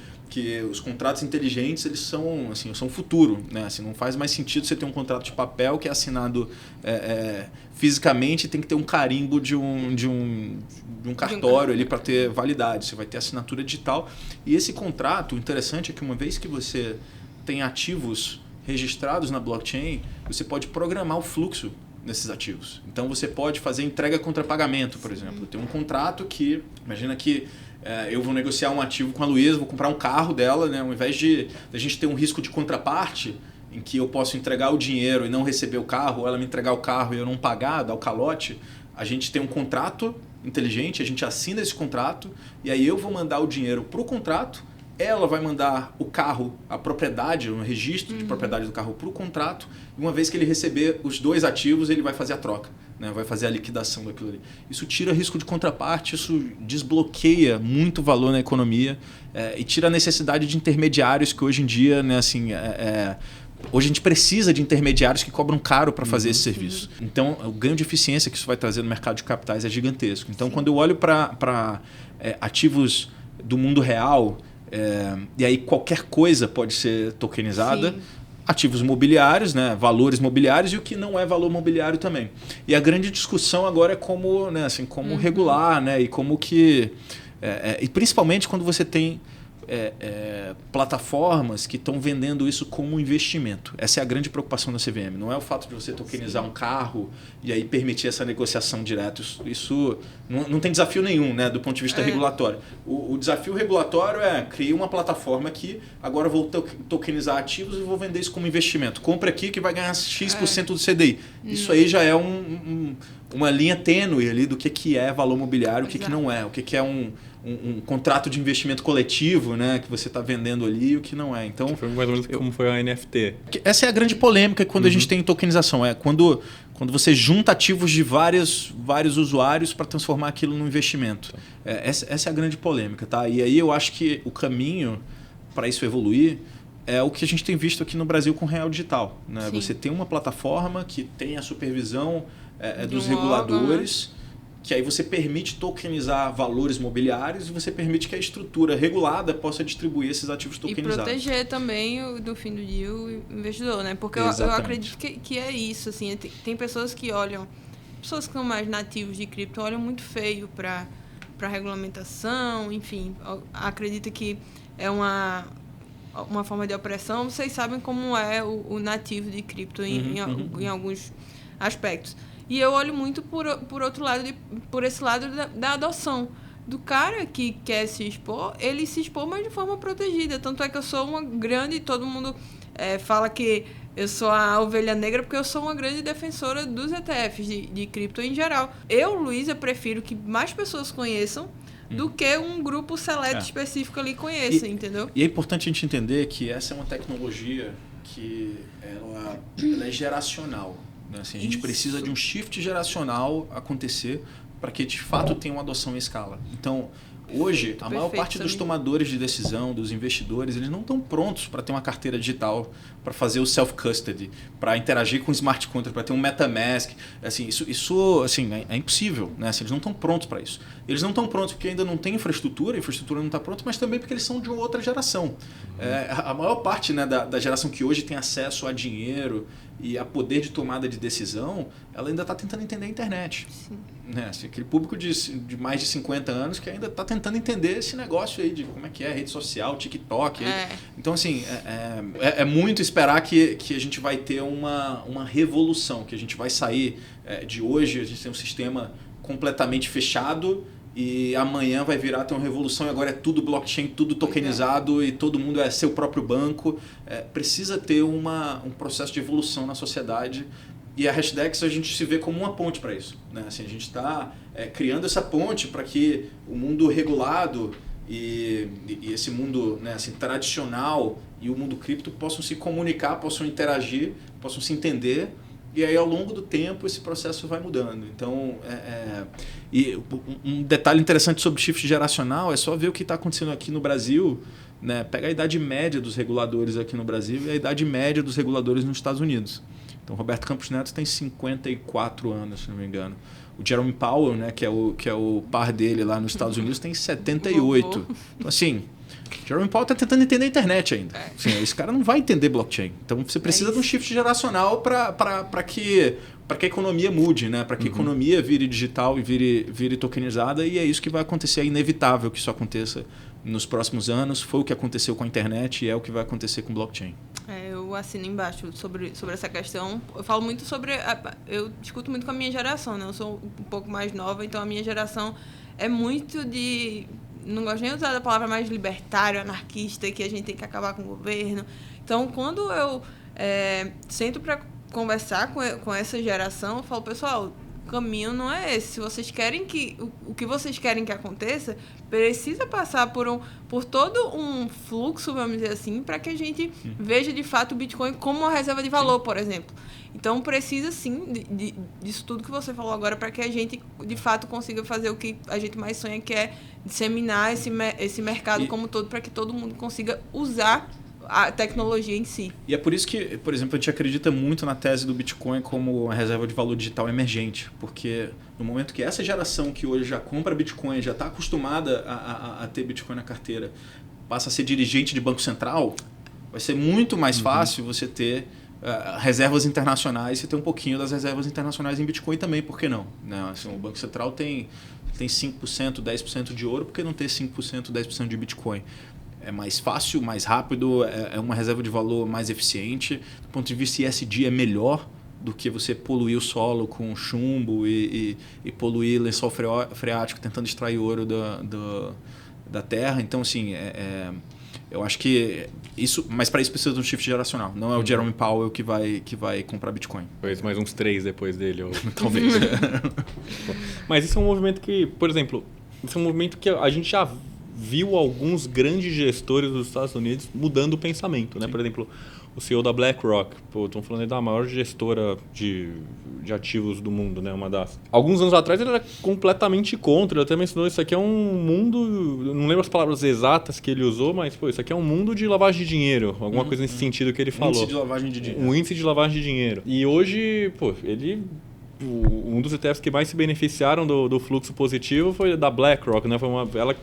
os contratos inteligentes, eles são o futuro. Né? Assim, não faz mais sentido você ter um contrato de papel que é assinado fisicamente e tem que ter um carimbo de um cartório ali para ter validade. Você vai ter assinatura digital. E esse contrato, o interessante é que uma vez que você tem ativos registrados na blockchain, você pode programar o fluxo nesses ativos. Então, você pode fazer entrega contra pagamento, por exemplo. Tem um contrato que, imagina que eu vou negociar um ativo com a Luísa, vou comprar um carro dela, né? Ao invés de a gente ter um risco de contraparte, em que eu posso entregar o dinheiro e não receber o carro, ou ela me entregar o carro e eu não pagar, dar o calote, a gente tem um contrato inteligente, a gente assina esse contrato, e aí eu vou mandar o dinheiro para o contrato, ela vai mandar o carro, a propriedade, o registro de propriedade do carro para o contrato, e uma vez que ele receber os dois ativos, ele vai fazer a troca. né? Vai fazer a liquidação daquilo ali. Isso tira risco de contraparte, isso desbloqueia muito valor na economia e tira a necessidade de intermediários que hoje em dia, né, assim, hoje a gente precisa de intermediários que cobram caro para fazer esse serviço. Então, o ganho de eficiência que isso vai trazer no mercado de capitais é gigantesco. Então, quando eu olho para ativos do mundo real, e aí qualquer coisa pode ser tokenizada, sim. Ativos imobiliários, né, valores imobiliários e o que não é valor imobiliário também. E a grande discussão agora é como, né, assim, como regular, né, e como que... e principalmente quando você tem plataformas que estão vendendo isso como um investimento. Essa é a grande preocupação da CVM. Não é o fato de você tokenizar um carro e aí permitir essa negociação direta. Isso não tem desafio nenhum, né, do ponto de vista regulatório. O desafio regulatório criar uma plataforma que agora vou tokenizar ativos e vou vender isso como investimento. Compre aqui que vai ganhar X% do CDI. Isso aí já é uma linha tênue ali do que é valor imobiliário, o que não é. O que é um contrato de investimento coletivo, né, que você está vendendo ali e o que não é. Então, foi mais ou menos como foi a NFT. Essa é a grande polêmica quando a gente tem tokenização. Quando você junta ativos de vários usuários para transformar aquilo num investimento. Essa é a grande polêmica. Tá? E aí eu acho que o caminho para isso evoluir é o que a gente tem visto aqui no Brasil com o Real Digital. Né? Você tem uma plataforma que tem a supervisão dos reguladores, que aí você permite tokenizar valores mobiliários e você permite que a estrutura regulada possa distribuir esses ativos tokenizados. E proteger também, no fim do dia, o investidor, né? Porque eu acredito que é isso. Assim, tem pessoas que olham, pessoas que são mais nativos de cripto, olham muito feio para a regulamentação, enfim, acredita que é uma forma de opressão. Vocês sabem como é o nativo de cripto em alguns aspectos. E eu olho muito por outro lado, por esse lado da adoção. Do cara que quer se expor, ele se expor, mas de forma protegida. Tanto é que eu sou uma grande... Todo mundo fala que eu sou a ovelha negra porque eu sou uma grande defensora dos ETFs de cripto em geral. Eu, Luísa, prefiro que mais pessoas conheçam do que um grupo seleto específico ali conheça, entendeu? E é importante a gente entender que essa é uma tecnologia que ela é geracional. Assim, a gente precisa de um shift geracional acontecer para que de fato tenha uma adoção em escala. Então, hoje, a maior parte dos tomadores de decisão, dos investidores, eles não estão prontos para ter uma carteira digital, para fazer o self-custody, para interagir com o smart contract, para ter um MetaMask. Assim, isso assim, é impossível. Né? Assim, eles não estão prontos para isso. Eles não estão prontos porque ainda não tem infraestrutura, a infraestrutura não está pronta, mas também porque eles são de uma outra geração. A maior parte, né, da geração que hoje tem acesso a dinheiro e a poder de tomada de decisão, ela ainda está tentando entender a internet. Sim. Né? Assim, aquele público de mais de 50 anos que ainda está tentando entender esse negócio aí de como é que é rede social, TikTok. Então, assim, é muito esperar que a gente vai ter uma revolução, que a gente vai sair de hoje, a gente tem um sistema completamente fechado e amanhã vai virar ter uma revolução e agora é tudo blockchain, tudo tokenizado e todo mundo é seu próprio banco. Precisa ter um processo de evolução na sociedade. E a Hashdex a gente se vê como uma ponte para isso. Né? Assim, a gente está criando essa ponte para que o mundo regulado e esse mundo, né, assim, tradicional e o mundo cripto possam se comunicar, possam interagir, possam se entender. E aí, ao longo do tempo, esse processo vai mudando. Então, e um detalhe interessante sobre shift geracional é só ver o que está acontecendo aqui no Brasil. Né? Pega a idade média dos reguladores aqui no Brasil e a idade média dos reguladores nos Estados Unidos. Então, Roberto Campos Neto tem 54 anos, se não me engano. O Jerome Powell, né, que é o par dele lá nos Estados Unidos, tem 78. Então, assim, Jerome Powell está tentando entender a internet ainda. Assim, esse cara não vai entender blockchain. Então, você precisa de um shift geracional para que a economia mude, né? Para que a economia vire digital e vire tokenizada. E é isso que vai acontecer. É inevitável que isso aconteça nos próximos anos. Foi o que aconteceu com a internet e é o que vai acontecer com blockchain. Eu assino embaixo sobre essa questão. Eu falo muito sobre... Eu discuto muito com a minha geração, né? Eu sou um pouco mais nova, então a minha geração é muito de... Não gosto nem de usar a palavra mais libertário, anarquista, que a gente tem que acabar com o governo. Então, quando eu sento para conversar com essa geração, eu falo, pessoal, caminho não é esse. Se vocês querem que o que vocês querem que aconteça, precisa passar por todo um fluxo, vamos dizer assim, para que a gente veja de fato o Bitcoin como uma reserva de valor, por exemplo. Então precisa sim disso tudo que você falou agora para que a gente de fato consiga fazer o que a gente mais sonha, que é disseminar esse mercado como todo, para que todo mundo consiga usar a tecnologia em si. E é por isso que, por exemplo, a gente acredita muito na tese do Bitcoin como uma reserva de valor digital emergente, porque no momento que essa geração que hoje já compra Bitcoin, já está acostumada a ter Bitcoin na carteira, passa a ser dirigente de banco central, vai ser muito mais fácil você ter reservas internacionais e ter um pouquinho das reservas internacionais em Bitcoin também, por que não? Né? Assim, o Banco Central tem 5%, 10% de ouro, por que não ter 5%, 10% de Bitcoin? É mais fácil, mais rápido, é uma reserva de valor mais eficiente. Do ponto de vista ESG, é melhor do que você poluir o solo com chumbo e poluir lençol freático tentando extrair ouro da terra. Então, assim, eu acho que isso... Mas para isso precisa de um shift geracional. Não é o Jerome Powell que vai comprar Bitcoin. Pois mais uns 3 depois dele. Ou... Talvez. Mas isso é um movimento que, por exemplo, isso é um movimento que a gente já viu alguns grandes gestores dos Estados Unidos mudando o pensamento, né? Por exemplo, o CEO da BlackRock, estamos falando da maior gestora de ativos do mundo, né? Uma das. Alguns anos atrás ele era completamente contra, ele até mencionou isso aqui é um mundo, eu não lembro as palavras exatas que ele usou, mas isso aqui é um mundo de lavagem de dinheiro, alguma coisa nesse sentido que ele falou. Índice de lavagem de dinheiro. Um índice de lavagem de dinheiro. E hoje, ele... Um dos ETFs que mais se beneficiaram do fluxo positivo foi da BlackRock, né? Ela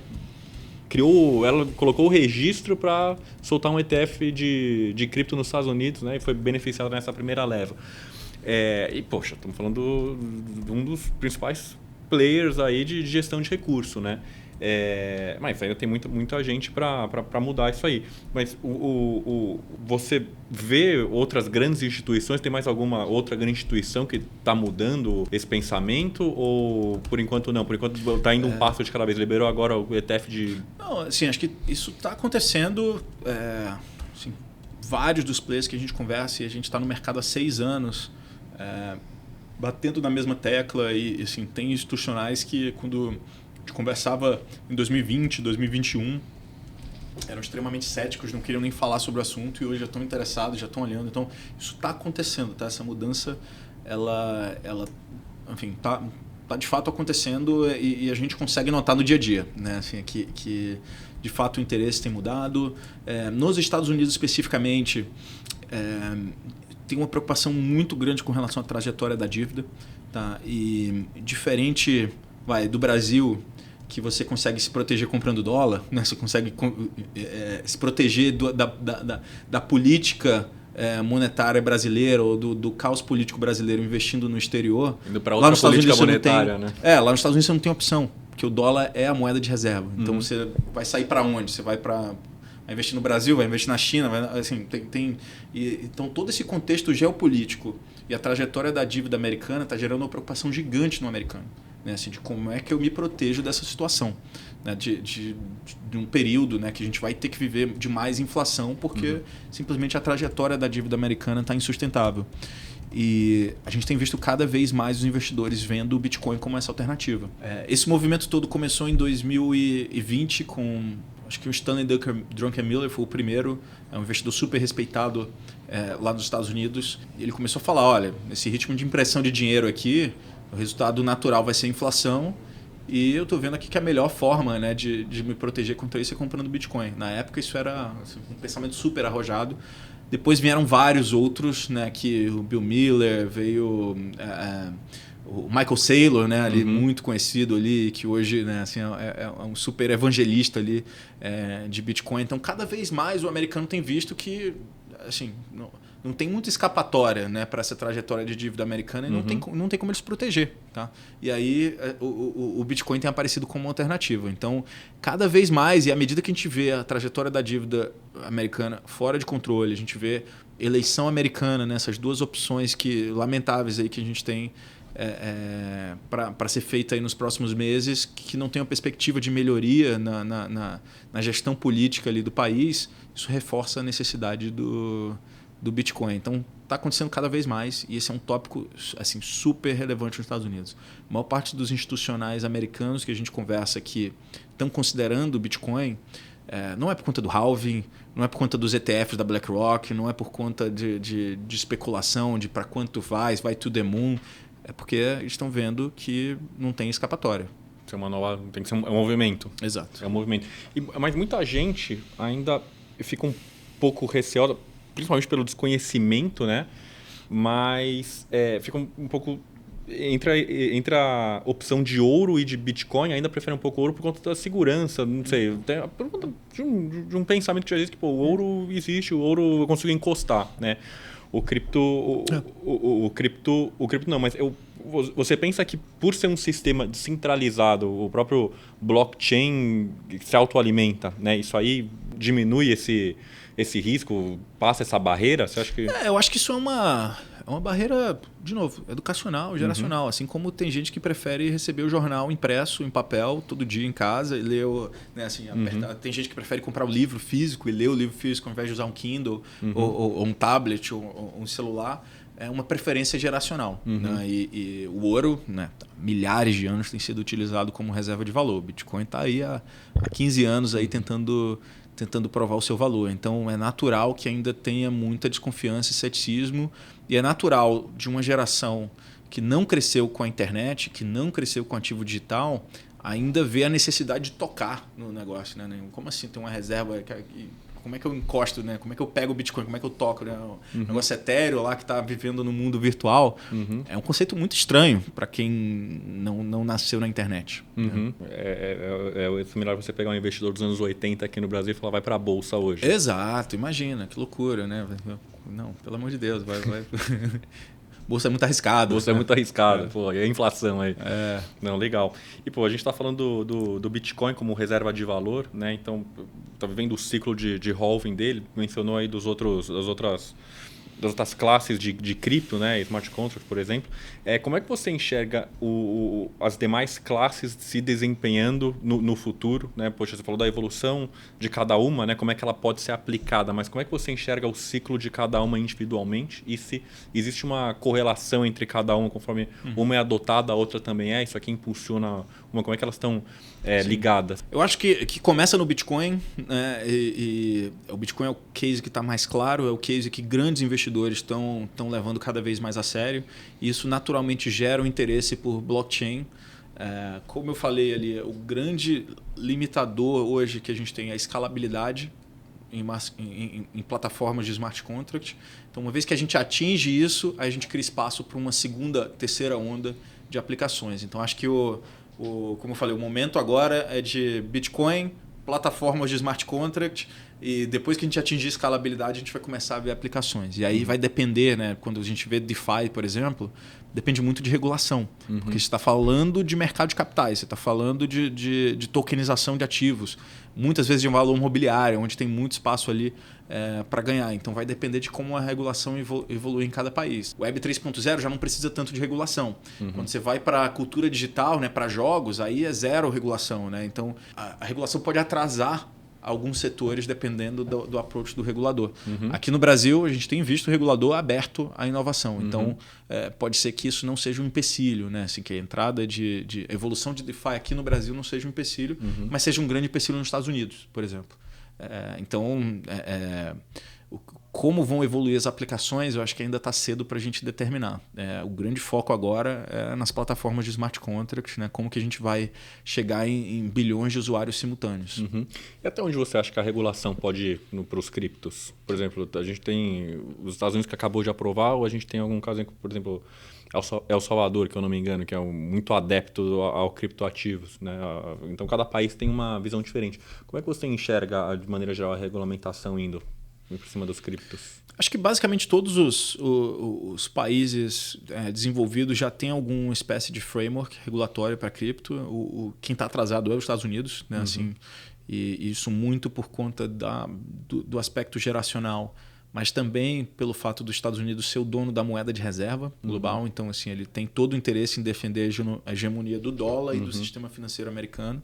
colocou o registro para soltar um ETF de cripto nos Estados Unidos, né? E foi beneficiado nessa primeira leva. Estamos falando de um dos principais players aí de gestão de recurso, né? Mas ainda tem muita gente para mudar isso aí. Mas você vê outras grandes instituições? Tem mais alguma outra grande instituição que está mudando esse pensamento? Ou por enquanto não? Por enquanto está indo um passo de cada vez. Liberou agora o ETF de... Não, assim, acho que isso está acontecendo... Assim, vários dos players que a gente conversa, e a gente está no mercado há 6 anos, batendo na mesma tecla. E assim, tem institucionais que quando... A gente conversava em 2020, 2021, eram extremamente céticos, não queriam nem falar sobre o assunto, e hoje já estão interessados, já estão olhando. Então, isso está acontecendo, tá? Essa mudança, ela enfim, tá de fato acontecendo, e a gente consegue notar no dia a dia, né? Assim, que de fato o interesse tem mudado. Nos Estados Unidos especificamente, tem uma preocupação muito grande com relação à trajetória da dívida, tá? E diferente... do Brasil, que você consegue se proteger comprando dólar, né? Você consegue se proteger da política monetária brasileira ou do caos político brasileiro investindo no exterior. Indo para outra política monetária, né? Lá nos Estados Unidos você não tem opção, porque o dólar é a moeda de reserva. Então você vai sair para onde? Você vai investir no Brasil, vai investir na China, assim, então todo esse contexto geopolítico e a trajetória da dívida americana está gerando uma preocupação gigante no americano. Né, assim, de como é que eu me protejo dessa situação, né, de um período, né, que a gente vai ter que viver de mais inflação, porque simplesmente a trajetória da dívida americana está insustentável. E a gente tem visto cada vez mais os investidores vendo o Bitcoin como essa alternativa. Esse movimento todo começou em 2020 com... Acho que o Stanley Druckenmiller foi o primeiro, é um investidor super respeitado lá nos Estados Unidos. Ele começou a falar, olha, esse ritmo de impressão de dinheiro aqui, o resultado natural vai ser a inflação, e eu estou vendo aqui que a melhor forma, né, de me proteger contra isso é comprando Bitcoin. Na época isso era assim, um pensamento super arrojado. Depois vieram vários outros, né, que o Bill Miller, veio o Michael Saylor, né, ali, muito conhecido ali, que hoje, né, assim, é um super evangelista ali, de Bitcoin. Então, cada vez mais o americano tem visto que assim, não tem muita escapatória, né, para essa trajetória de dívida americana, e não tem como ele se proteger. Tá? E aí o Bitcoin tem aparecido como uma alternativa. Então, cada vez mais, e à medida que a gente vê a trajetória da dívida americana fora de controle, a gente vê eleição americana, né, essas duas opções lamentáveis aí que a gente tem para ser feita aí nos próximos meses, que não tem uma perspectiva de melhoria na gestão política ali do país, isso reforça a necessidade do Bitcoin. Então, está acontecendo cada vez mais e esse é um tópico assim, super relevante nos Estados Unidos. A maior parte dos institucionais americanos que a gente conversa que estão considerando o Bitcoin não é por conta do halving, não é por conta dos ETFs da BlackRock, não é por conta de especulação, de para quanto vai to the moon. É porque eles estão vendo que não tem escapatória. Isso é uma nova, tem que ser um movimento. Exato. É um movimento. Mas muita gente ainda fica um pouco receosa, principalmente pelo desconhecimento, né? Mas fica um pouco... Entre a opção de ouro e de Bitcoin, ainda prefere um pouco ouro por conta da segurança, não sei, por conta de um pensamento que já existe que o ouro existe, o ouro eu consigo encostar, né? O cripto não, mas você pensa que por ser um sistema descentralizado, o próprio blockchain se autoalimenta, né? Isso aí diminui esse risco, passa essa barreira? Você acha que... eu acho que isso é uma barreira, de novo, educacional, geracional. Assim como tem gente que prefere receber o jornal impresso, em papel, todo dia em casa e ler, né, assim, tem gente que prefere comprar o livro físico e ler o livro físico ao invés de usar um Kindle ou um tablet ou um celular. É uma preferência geracional. Né? E o ouro, né, milhares de anos, tem sido utilizado como reserva de valor. O Bitcoin está aí há 15 anos aí tentando provar o seu valor. Então, é natural que ainda tenha muita desconfiança e ceticismo. E é natural de uma geração que não cresceu com a internet, que não cresceu com ativo digital, ainda ver a necessidade de tocar no negócio. Né? Como assim tem uma reserva... Como é que eu encosto, né? Como é que eu pego o Bitcoin? Como é que eu toco? Né? O negócio etéreo lá que está vivendo no mundo virtual. É um conceito muito estranho para quem não nasceu na internet. Né? É melhor você pegar um investidor dos anos 80 aqui no Brasil e falar vai para a Bolsa hoje. Exato, imagina, que loucura, né? Não, pelo amor de Deus, vai. Bolsa é muito arriscado. Bolsa é muito arriscada. Pô, e a inflação aí. Não, legal. E a gente está falando do Bitcoin como reserva de valor, né? Então, tá vivendo o ciclo de halving dele. Mencionou aí das outras classes de cripto, né? Smart contract, por exemplo. Como é que você enxerga as demais classes se desempenhando no futuro? Né? Poxa, você falou da evolução de cada uma, né? Como é que ela pode ser aplicada, mas como é que você enxerga o ciclo de cada uma individualmente e se existe uma correlação entre cada uma, conforme uma é adotada, a outra também é? Isso aqui impulsiona uma, como é que elas estão ligadas? Eu acho que começa no Bitcoin, né? E o Bitcoin é o case que está mais claro, é o case que grandes investidores estão levando cada vez mais a sério. E isso naturalmente gera um interesse por blockchain. Como eu falei ali, o grande limitador hoje que a gente tem é a escalabilidade em plataformas de smart contract. Então, uma vez que a gente atinge isso, a gente cria espaço para uma segunda, terceira onda de aplicações. Então, acho que como eu falei, o momento agora é de Bitcoin, plataformas de smart contract, e depois que a gente atingir escalabilidade, a gente vai começar a ver aplicações. E aí vai depender, né? Quando a gente vê DeFi, por exemplo, depende muito de regulação. Porque você está falando de mercado de capitais, você está falando de tokenização de ativos, muitas vezes de um valor imobiliário, onde tem muito espaço ali para ganhar. Então vai depender de como a regulação evolui em cada país. O Web 3.0 já não precisa tanto de regulação. Quando você vai para a cultura digital, né, para jogos, aí é zero regulação. Né? Então a regulação pode atrasar alguns setores dependendo do approach do regulador. Aqui no Brasil, a gente tem visto o regulador aberto à inovação. Então, pode ser que isso não seja um empecilho, né? Assim, que a entrada de evolução de DeFi aqui no Brasil não seja um empecilho, mas seja um grande empecilho nos Estados Unidos, por exemplo. Como vão evoluir as aplicações, eu acho que ainda está cedo para a gente determinar. O grande foco agora é nas plataformas de smart contracts, né? Como que a gente vai chegar em bilhões de usuários simultâneos. E até onde você acha que a regulação pode ir para os criptos? Por exemplo, a gente tem os Estados Unidos que acabou de aprovar, ou a gente tem algum caso, por exemplo, El Salvador, que eu não me engano, que é muito adepto ao criptoativos, né? Então, cada país tem uma visão diferente. Como é que você enxerga, de maneira geral, a regulamentação indo por cima dos criptos? Acho que basicamente todos os países desenvolvidos já têm alguma espécie de framework regulatório para cripto. Quem está atrasado é os Estados Unidos, né? Assim, e isso muito por conta do aspecto geracional mas também pelo fato dos Estados Unidos ser o dono da moeda de reserva global. Então, assim, ele tem todo o interesse em defender a hegemonia do dólar e do sistema financeiro americano.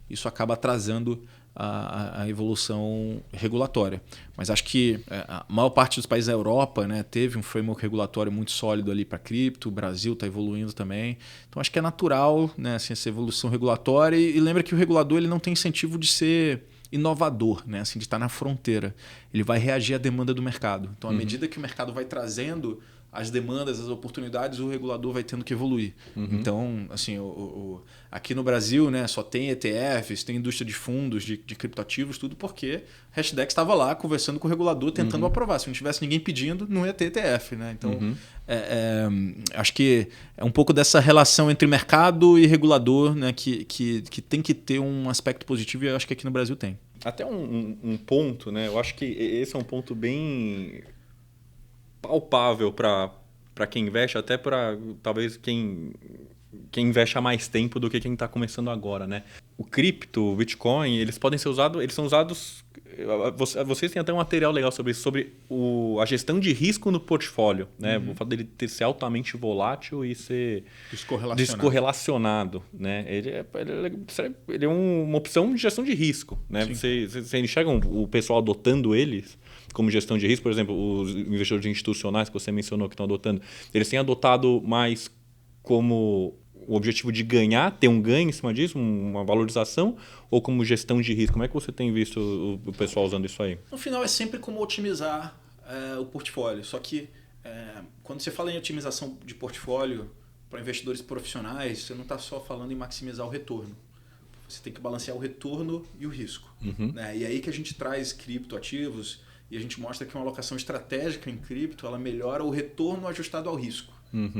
Isso acaba atrasando a evolução regulatória. Mas acho que a maior parte dos países da Europa, né, teve um framework regulatório muito sólido ali para cripto, o Brasil está evoluindo também. Então acho que é natural, né, assim, essa evolução regulatória. E lembra que o regulador ele não tem incentivo de ser inovador, né, assim, de estar na fronteira. Ele vai reagir à demanda do mercado. Então, à medida que o mercado vai trazendo as demandas, as oportunidades, o regulador vai tendo que evoluir. Então, assim, aqui no Brasil, né, só tem ETFs, tem indústria de fundos, de criptoativos, tudo porque a Hashdex estava lá conversando com o regulador, tentando aprovar. Se não tivesse ninguém pedindo, não ia ter ETF. Né? Então, acho que é um pouco dessa relação entre mercado e regulador, né, que tem que ter um aspecto positivo e eu acho que aqui no Brasil tem. Até um ponto, né? Eu acho que esse é um ponto bem palpável para quem investe, até para talvez quem investe há mais tempo do que quem está começando agora, né? O cripto, o Bitcoin, eles são usados. Vocês têm até um material legal sobre isso, sobre a gestão de risco no portfólio, né? O fato dele ser altamente volátil e ser descorrelacionado, né? Ele é uma opção de gestão de risco, né? Vocês enxergam o pessoal adotando eles como gestão de risco? Por exemplo, os investidores institucionais que você mencionou que estão adotando, eles têm adotado mais como o objetivo de ter um ganho em cima disso, uma valorização, ou como gestão de risco? Como é que você tem visto o pessoal usando isso aí? No final é sempre como otimizar o portfólio. Só que quando você fala em otimização de portfólio para investidores profissionais, você não está só falando em maximizar o retorno. Você tem que balancear o retorno e o risco. Né? E aí que a gente traz criptoativos e a gente mostra que uma alocação estratégica em cripto ela melhora o retorno ajustado ao risco.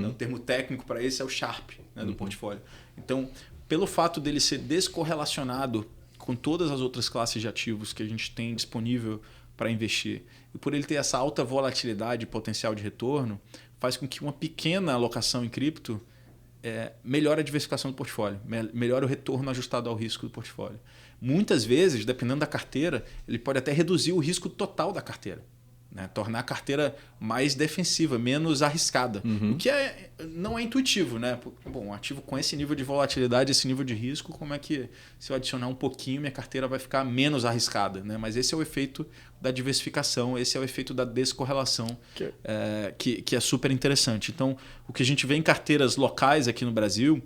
O termo técnico para isso é o Sharpe, né, do portfólio. Então, pelo fato dele ser descorrelacionado com todas as outras classes de ativos que a gente tem disponível para investir, e por ele ter essa alta volatilidade e potencial de retorno, faz com que uma pequena alocação em cripto melhore a diversificação do portfólio, melhore o retorno ajustado ao risco do portfólio. Muitas vezes, dependendo da carteira, ele pode até reduzir o risco total da carteira. Né? Tornar a carteira mais defensiva, menos arriscada. O que não é intuitivo. Né? Bom, um ativo com esse nível de volatilidade, esse nível de risco, como é que se eu adicionar um pouquinho, minha carteira vai ficar menos arriscada? Né? Mas esse é o efeito da diversificação, esse é o efeito da descorrelação, que é super interessante. Então, o que a gente vê em carteiras locais aqui no Brasil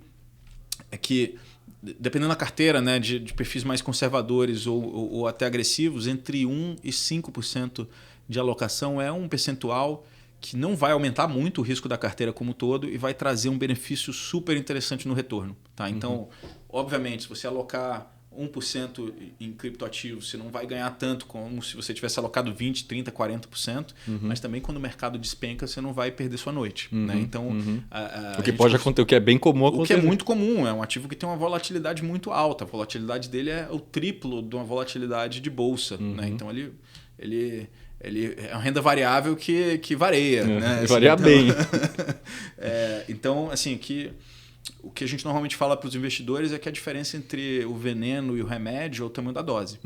é que, dependendo da carteira, né, de perfis mais conservadores ou até agressivos, entre 1% e 5% de alocação é um percentual que não vai aumentar muito o risco da carteira como um todo e vai trazer um benefício super interessante no retorno. Tá? Então, obviamente, se você alocar 1% em criptoativos, você não vai ganhar tanto como se você tivesse alocado 20%, 30%, 40%, mas também quando o mercado despenca, você não vai perder sua noite. Né? Então, o que pode acontecer, o que é bem comum acontecer. O que é muito comum, é um ativo que tem uma volatilidade muito alta. A volatilidade dele é o triplo de uma volatilidade de bolsa. Né? Então, ele é uma renda variável que varia. Né? Varia então, bem. Então, assim, o que a gente normalmente fala para os investidores é que a diferença entre o veneno e o remédio é o tamanho da dose.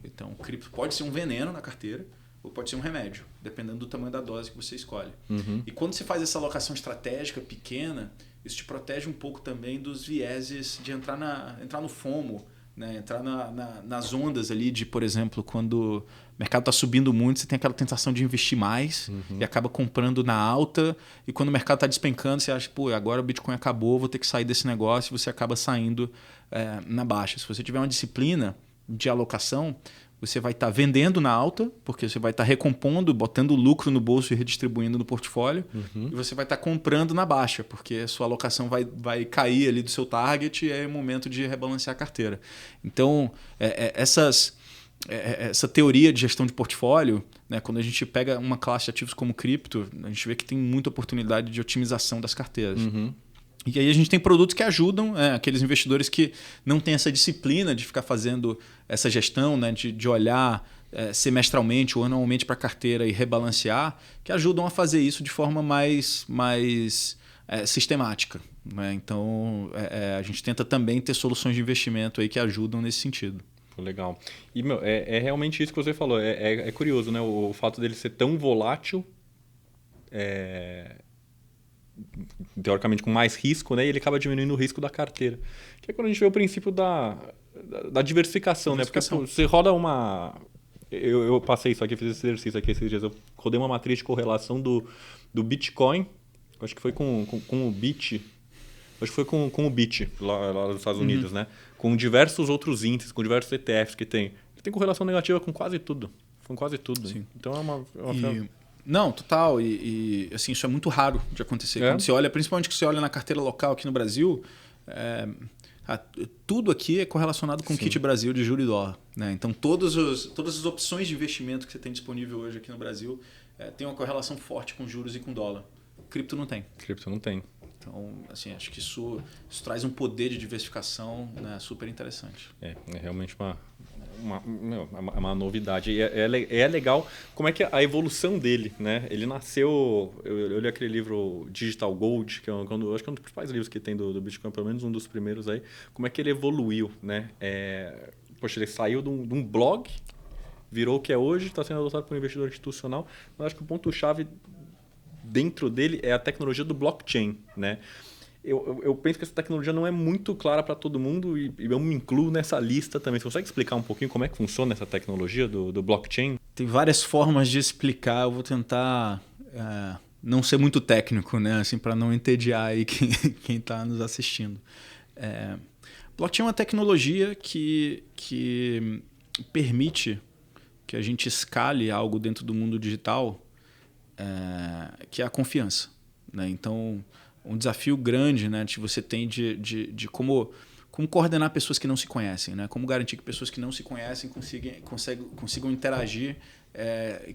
Então, o cripto pode ser um veneno na carteira ou pode ser um remédio, dependendo do tamanho da dose que você escolhe. E quando você faz essa alocação estratégica pequena, isso te protege um pouco também dos vieses de entrar no FOMO, né? Entrar nas ondas ali de, por exemplo, quando o mercado está subindo muito, você tem aquela tentação de investir mais e acaba comprando na alta, e quando o mercado está despencando, você acha, pô, agora o Bitcoin acabou, vou ter que sair desse negócio, e você acaba saindo na baixa. Se você tiver uma disciplina de alocação, você vai estar vendendo na alta, porque você vai estar recompondo, botando lucro no bolso e redistribuindo no portfólio, e você vai estar comprando na baixa, porque a sua alocação vai cair ali do seu target e é o momento de rebalancear a carteira. Então, essa teoria de gestão de portfólio, né, quando a gente pega uma classe de ativos como cripto, a gente vê que tem muita oportunidade de otimização das carteiras. E aí a gente tem produtos que ajudam aqueles investidores que não têm essa disciplina de ficar fazendo essa gestão, né, de olhar semestralmente ou anualmente para a carteira e rebalancear, que ajudam a fazer isso de forma mais sistemática. Né? Então, a gente tenta também ter soluções de investimento aí que ajudam nesse sentido. Legal. E, meu, é realmente isso que você falou. É curioso, né? O fato dele ser tão volátil, teoricamente com mais risco, né? E ele acaba diminuindo o risco da carteira. Que é quando a gente vê o princípio da diversificação, né? Porque você roda uma... Eu passei isso aqui, fiz esse exercício aqui esses dias. Eu rodei uma matriz de correlação do Bitcoin. Acho que foi com o Bit. Acho que foi com o Bit, lá nos Estados Unidos, né? Com diversos outros índices, com diversos ETFs que tem. Ele tem correlação negativa com quase tudo. Com quase tudo. Sim. Então é uma Não, total. E assim, isso é muito raro de acontecer. Quando você olha, principalmente que você olha na carteira local aqui no Brasil, tudo aqui é correlacionado com o Kit Brasil de juro e dólar. Né? Então todas as opções de investimento que você tem disponível hoje aqui no Brasil tem uma correlação forte com juros e com dólar. Cripto não tem. Então, assim, acho que isso traz um poder de diversificação, né, super interessante. É realmente uma novidade. E é legal como é que a evolução dele, né? Ele nasceu... Eu li aquele livro Digital Gold, que acho que é um dos principais livros que tem do Bitcoin, pelo menos um dos primeiros aí. Como é que ele evoluiu, né? Poxa, ele saiu de um blog, virou o que é hoje, está sendo adotado por um investidor institucional. Mas acho que o ponto-chave dentro dele é a tecnologia do blockchain, né? Eu penso que essa tecnologia não é muito clara para todo mundo e eu me incluo nessa lista também. Você consegue explicar um pouquinho como é que funciona essa tecnologia do blockchain? Tem várias formas de explicar. Eu vou tentar não ser muito técnico, né? Assim, para não entediar aí quem está nos assistindo. Blockchain é uma tecnologia que permite que a gente escale algo dentro do mundo digital, que é a confiança. Né? Então, um desafio grande, né, que você tem de como coordenar pessoas que não se conhecem, né? Como garantir que pessoas que não se conhecem consigam interagir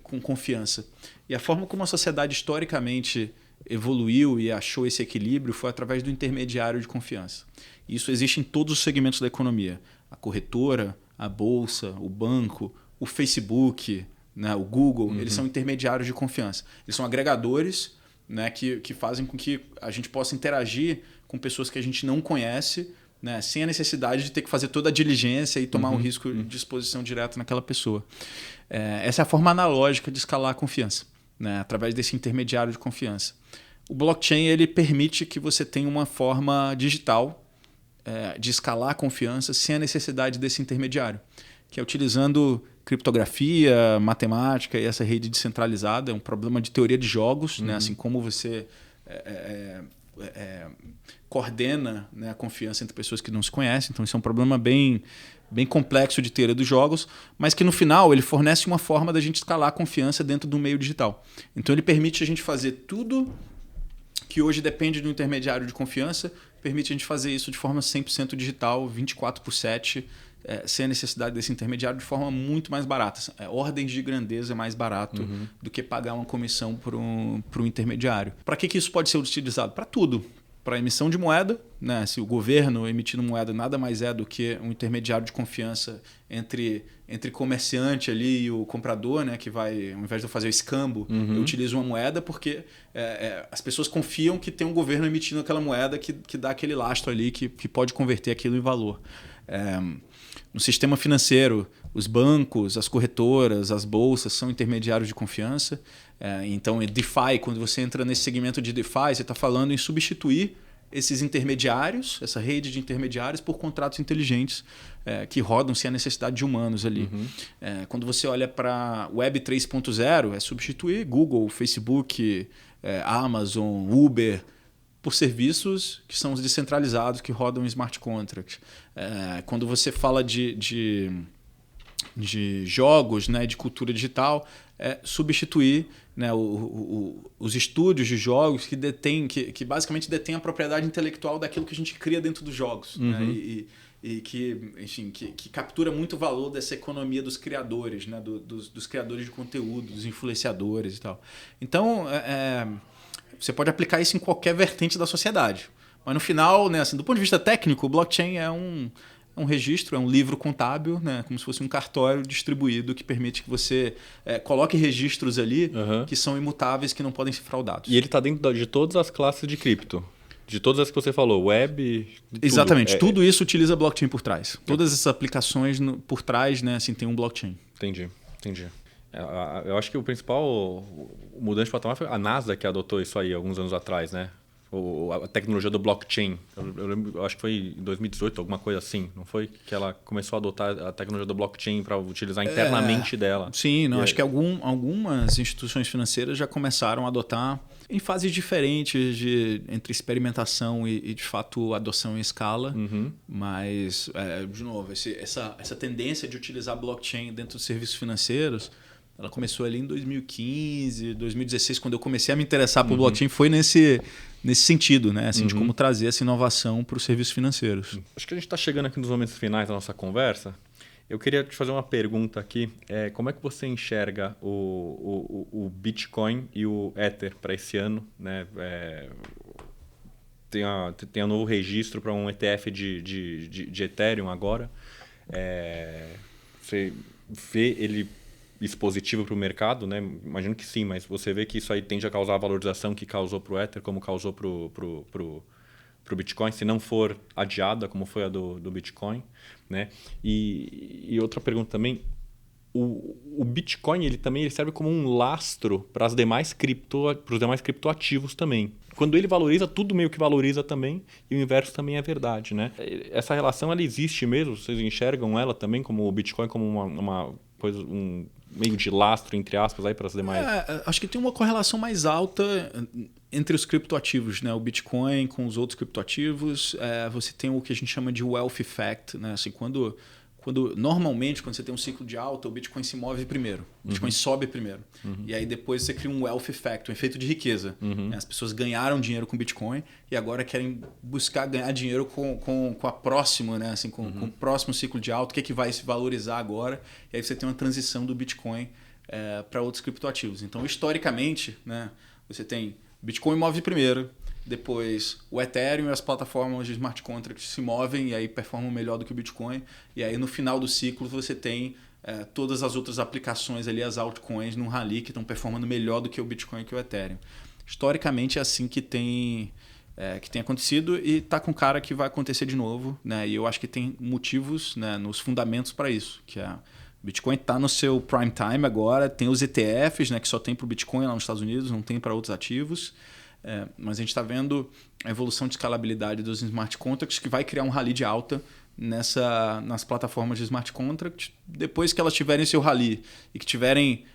com confiança. E a forma como a sociedade historicamente evoluiu e achou esse equilíbrio foi através do intermediário de confiança. Isso existe em todos os segmentos da economia. A corretora, a bolsa, o banco, o Facebook, né, o Google, eles são intermediários de confiança. Eles são agregadores, né, que fazem com que a gente possa interagir com pessoas que a gente não conhece, né, sem a necessidade de ter que fazer toda a diligência e tomar um risco de exposição direta naquela pessoa. Essa é a forma analógica de escalar a confiança, né, através desse intermediário de confiança. O blockchain ele permite que você tenha uma forma digital de escalar a confiança sem a necessidade desse intermediário, que é utilizando criptografia, matemática e essa rede descentralizada. É um problema de teoria de jogos, né? Assim como você coordena, né, a confiança entre pessoas que não se conhecem. Então isso é um problema bem complexo de teoria dos jogos, mas que no final ele fornece uma forma da gente escalar a confiança dentro do meio digital. Então ele permite a gente fazer tudo que hoje depende do intermediário de confiança, permite a gente fazer isso de forma 100% digital, 24/7, sem a necessidade desse intermediário, de forma muito mais barata. Ordens de grandeza é mais barato do que pagar uma comissão para um intermediário. Para que isso pode ser utilizado? Para tudo. Para emissão de moeda, né? Se o governo emitindo moeda nada mais é do que um intermediário de confiança entre comerciante ali e o comprador, né? Que vai, ao invés de eu fazer o escambo, eu utilizo uma moeda porque as pessoas confiam que tem um governo emitindo aquela moeda que dá aquele lastro ali que pode converter aquilo em valor. No sistema financeiro, os bancos, as corretoras, as bolsas são intermediários de confiança. Então, DeFi, quando você entra nesse segmento de DeFi, você está falando em substituir esses intermediários, essa rede de intermediários, por contratos inteligentes que rodam sem a necessidade de humanos ali. Quando você olha para Web 3.0, é substituir Google, Facebook, Amazon, Uber, por serviços que são os descentralizados, que rodam em smart contracts. Quando você fala de jogos, né, de cultura digital, substituir, né, os estúdios de jogos que basicamente detêm a propriedade intelectual daquilo que a gente cria dentro dos jogos. Né, e que, enfim, que captura muito valor dessa economia dos criadores, né, dos criadores de conteúdo, dos influenciadores e tal. Então, você pode aplicar isso em qualquer vertente da sociedade. Mas no final, né, assim, do ponto de vista técnico, o blockchain é um registro, é um livro contábil, né, como se fosse um cartório distribuído que permite que você coloque registros ali que são imutáveis, que não podem ser fraudados. E ele está dentro de todas as classes de cripto? De todas as que você falou, web... Exatamente. Tudo isso utiliza blockchain por trás. Todas essas aplicações por trás, né, assim, tem um blockchain. Entendi. Eu acho que o principal mudante de patamar foi a NASA que adotou isso aí alguns anos atrás, né? A tecnologia do blockchain. Eu acho que foi em 2018, alguma coisa assim, não foi? Que ela começou a adotar a tecnologia do blockchain para utilizar internamente dela. Sim, não, acho que algumas instituições financeiras já começaram a adotar em fases diferentes entre experimentação e de fato adoção em escala. Mas, de novo, essa tendência de utilizar blockchain dentro dos serviços financeiros, ela começou ali em 2015, 2016, quando eu comecei a me interessar por blockchain, foi nesse sentido, né? Assim, de como trazer essa inovação para os serviços financeiros. Acho que a gente está chegando aqui nos momentos finais da nossa conversa. Eu queria te fazer uma pergunta aqui. Como é que você enxerga o Bitcoin e o Ether para esse ano? Né? Tem um novo registro para um ETF de Ethereum agora. Você vê ele positivo para o mercado, né? Imagino que sim, mas você vê que isso aí tende a causar a valorização que causou para o Ether, como causou para o Bitcoin, se não for adiada, como foi a do Bitcoin, né? E outra pergunta também, o Bitcoin ele serve como um lastro para os demais criptoativos também. Quando ele valoriza, tudo meio que valoriza também, e o inverso também é verdade, né? Essa relação ela existe mesmo? Vocês enxergam ela também como o Bitcoin como uma coisa, um meio de lastro, entre aspas, aí para as demais? Acho que tem uma correlação mais alta entre os criptoativos, né? O Bitcoin com os outros criptoativos. Você tem o que a gente chama de wealth effect, né? Assim, normalmente, quando você tem um ciclo de alta, o Bitcoin se move primeiro. O Bitcoin sobe primeiro. E aí depois você cria um wealth effect, um efeito de riqueza. As pessoas ganharam dinheiro com Bitcoin e agora querem buscar ganhar dinheiro com a próxima, né? Assim, com o próximo ciclo de alta, o que vai se valorizar agora. E aí você tem uma transição do Bitcoin para outros criptoativos. Então, historicamente, né, você tem Bitcoin move primeiro, depois o Ethereum e as plataformas de smart contracts se movem e aí performam melhor do que o Bitcoin. E aí no final do ciclo você tem todas as outras aplicações ali, as altcoins num rally que estão performando melhor do que o Bitcoin e que o Ethereum. Historicamente é assim que tem acontecido e está com cara que vai acontecer de novo, né? E eu acho que tem motivos, né, nos fundamentos para isso, que o Bitcoin está no seu prime time agora, tem os ETFs, né, que só tem para o Bitcoin lá nos Estados Unidos, não tem para outros ativos. Mas a gente está vendo a evolução de escalabilidade dos smart contracts que vai criar um rally de alta nas plataformas de smart contract. Depois que elas tiverem seu rally e que tiverem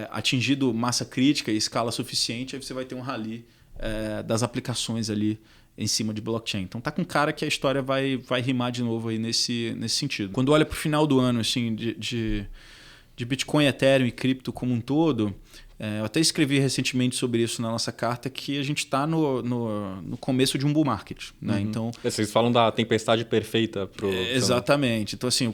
atingido massa crítica e escala suficiente, aí você vai ter um rally das aplicações ali em cima de blockchain. Então tá com cara que a história vai rimar de novo aí nesse sentido. Quando olha para o final do ano assim, de Bitcoin, Ethereum e cripto como um todo, eu até escrevi recentemente sobre isso na nossa carta, que a gente está no começo de um bull market. Né? Então, vocês falam da tempestade perfeita. Exatamente. Então, assim,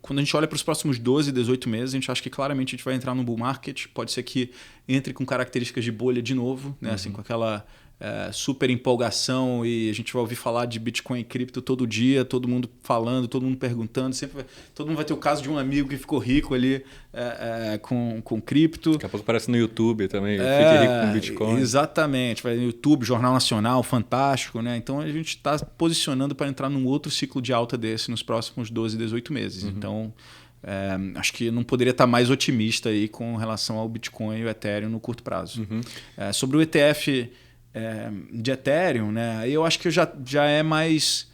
quando a gente olha para os próximos 12, 18 meses, a gente acha que claramente a gente vai entrar num bull market. Pode ser que entre com características de bolha de novo, né? Assim, com aquela super empolgação, e a gente vai ouvir falar de Bitcoin e cripto todo dia, todo mundo falando, todo mundo perguntando, todo mundo vai ter o caso de um amigo que ficou rico ali com cripto. Daqui a pouco aparece no YouTube também, fique rico com Bitcoin. Exatamente, vai no YouTube, Jornal Nacional, fantástico, né? Então a gente está posicionando para entrar num outro ciclo de alta desse nos próximos 12, 18 meses. Então acho que não poderia estar mais otimista aí com relação ao Bitcoin e o Ethereum no curto prazo. Sobre o ETF de Ethereum, né? Eu acho que já é mais...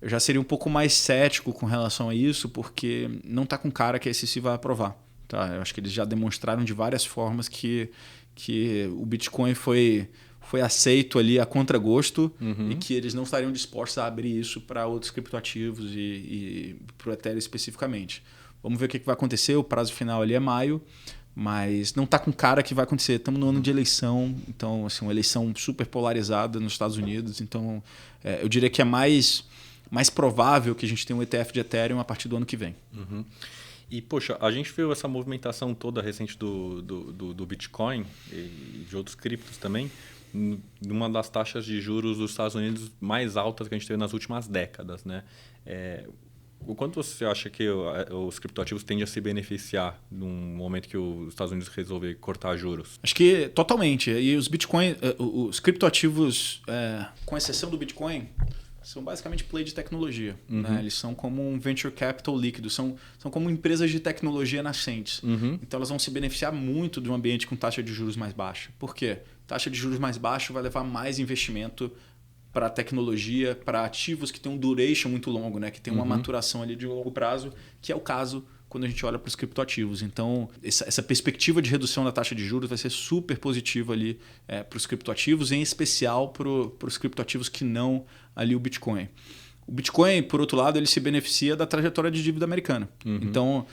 eu já seria um pouco mais cético com relação a isso, porque não está com cara que a SEC vai aprovar. Tá? Eu acho que eles já demonstraram de várias formas que o Bitcoin foi aceito ali a contragosto e que eles não estariam dispostos a abrir isso para outros criptoativos e para o Ethereum especificamente. Vamos ver o que vai acontecer. O prazo final ali é maio. Mas não está com cara que vai acontecer. Estamos no ano de eleição, então assim, uma eleição super polarizada nos Estados Unidos. Então, eu diria que é mais provável que a gente tenha um ETF de Ethereum a partir do ano que vem. E, poxa, a gente viu essa movimentação toda recente do Bitcoin e de outros criptos também, numa das taxas de juros dos Estados Unidos mais altas que a gente teve nas últimas décadas, né? O quanto você acha que os criptoativos tendem a se beneficiar num momento que os Estados Unidos resolver cortar juros? Acho que totalmente. E os Bitcoin, os criptoativos, com exceção do Bitcoin, são basicamente play de tecnologia. Né? Eles são como um venture capital líquido, são como empresas de tecnologia nascentes. Então elas vão se beneficiar muito de um ambiente com taxa de juros mais baixa. Por quê? Taxa de juros mais baixa vai levar mais investimento para tecnologia, para ativos que têm um duration muito longo, né? Que tem uma maturação ali de longo prazo, que é o caso quando a gente olha para os criptoativos. Então, essa perspectiva de redução da taxa de juros vai ser super positiva ali para os criptoativos, em especial para os criptoativos que não ali o Bitcoin. O Bitcoin, por outro lado, ele se beneficia da trajetória de dívida americana. Então,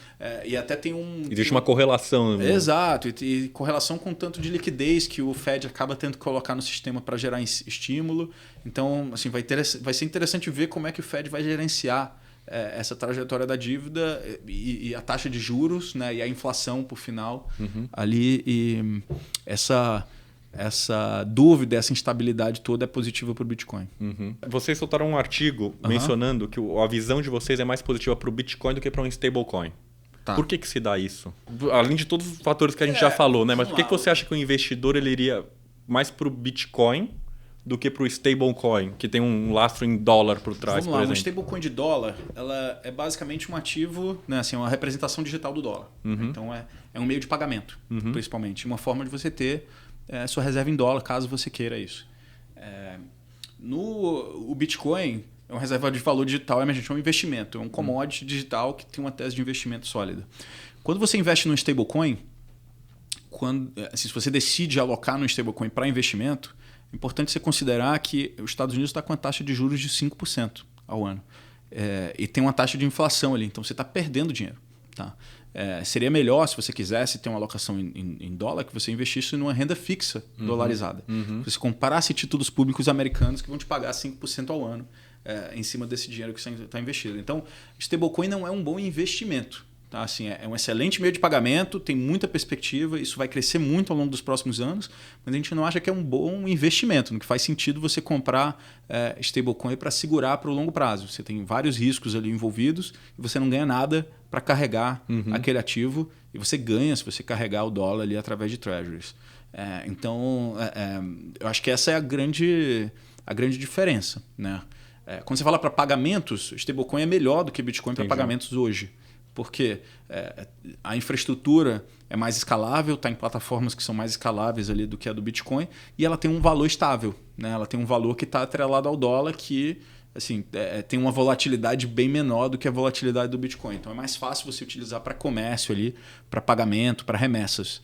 e até tem Existe uma correlação. Né? Exato, e correlação com o tanto de liquidez que o Fed acaba tendo que colocar no sistema para gerar estímulo. Então, assim, vai ser interessante ver como é que o Fed vai gerenciar essa trajetória da dívida e a taxa de juros, né, e a inflação, por final, ali. E essa dúvida, essa instabilidade toda é positiva para o Bitcoin. Vocês soltaram um artigo mencionando que a visão de vocês é mais positiva para o Bitcoin do que para um stablecoin. Tá. Por que se dá isso? Além de todos os fatores que a gente já falou, né? Mas por que você acha que o investidor ele iria mais para o Bitcoin do que para o stablecoin, que tem um lastro em dólar por trás, Vamos lá, uma stablecoin de dólar, ela é basicamente um ativo, né, assim, uma representação digital do dólar. Então é um meio de pagamento, principalmente. Uma forma de você ter sua reserva em dólar, caso você queira isso. O Bitcoin é uma reserva de valor digital, é um investimento, é um commodity digital que tem uma tese de investimento sólida. Quando você investe no stablecoin, se você decide alocar no stablecoin para investimento, é importante você considerar que os Estados Unidos está com uma taxa de juros de 5% ao ano. E tem uma taxa de inflação ali, então você está perdendo dinheiro. Tá? Seria melhor, se você quisesse ter uma alocação em dólar, que você investisse numa renda fixa dolarizada. Você comparasse títulos públicos americanos que vão te pagar 5% ao ano em cima desse dinheiro que você está investido. Então, stablecoin não é um bom investimento. Tá? Assim, é um excelente meio de pagamento, tem muita perspectiva, isso vai crescer muito ao longo dos próximos anos, mas a gente não acha que é um bom investimento, no que faz sentido você comprar stablecoin para segurar para o longo prazo. Você tem vários riscos ali envolvidos e você não ganha nada para carregar aquele ativo, e você ganha se você carregar o dólar ali através de treasuries. Então, eu acho que essa é a grande diferença. Né? Quando você fala para pagamentos, stablecoin é melhor do que Bitcoin para pagamentos hoje. Porque a infraestrutura é mais escalável, está em plataformas que são mais escaláveis ali do que a do Bitcoin, e ela tem um valor estável. Né? Ela tem um valor que está atrelado ao dólar, que assim, tem uma volatilidade bem menor do que a volatilidade do Bitcoin. Então é mais fácil você utilizar para comércio, para pagamento, para remessas.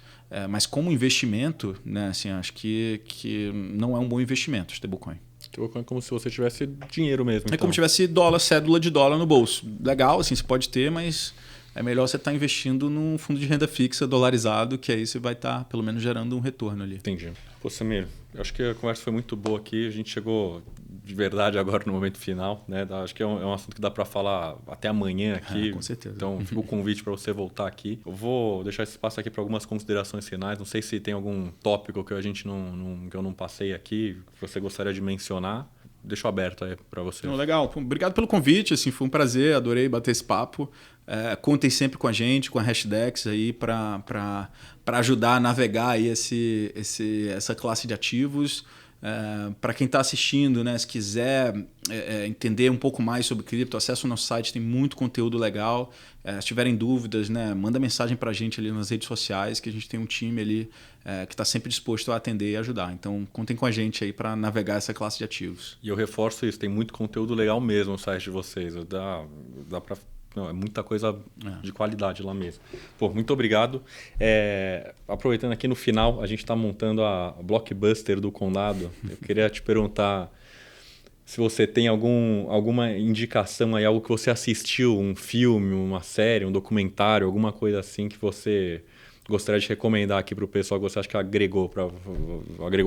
Mas como investimento, né, assim, acho que não é um bom investimento o stablecoin. É como se você tivesse dinheiro mesmo. É como se tivesse cédula de dólar no bolso. Legal, assim, você pode ter, mas é melhor você estar investindo num fundo de renda fixa dolarizado, que aí você vai estar, pelo menos, gerando um retorno ali. Entendi. Pô, Samir, eu acho que a conversa foi muito boa aqui. A gente chegou de verdade agora no momento final. Né? Acho que é um assunto que dá para falar até amanhã aqui. Com certeza. Então, fica o convite para você voltar aqui. Eu vou deixar esse espaço aqui para algumas considerações finais. Não sei se tem algum tópico que que eu não passei aqui, que você gostaria de mencionar. Deixo aberto aí para você. Legal. Obrigado pelo convite. Assim, foi um prazer. Adorei bater esse papo. Contem sempre com a gente, com a Hashdex aí para ajudar a navegar aí essa classe de ativos. Para quem está assistindo, né, se quiser entender um pouco mais sobre cripto, acesse o nosso site, tem muito conteúdo legal. Se tiverem dúvidas, né, manda mensagem para a gente ali nas redes sociais, que a gente tem um time ali que está sempre disposto a atender e ajudar. Então, contem com a gente aí para navegar essa classe de ativos. E eu reforço isso, tem muito conteúdo legal mesmo no site de vocês. Dá para... Não, é muita coisa de qualidade lá mesmo. Pô, muito obrigado. Aproveitando aqui no final, a gente está montando a Blockbuster do Condado. Eu queria te perguntar se você tem alguma indicação aí, algo que você assistiu, um filme, uma série, um documentário, alguma coisa assim que você gostaria de recomendar aqui para o pessoal, que você acha que agregou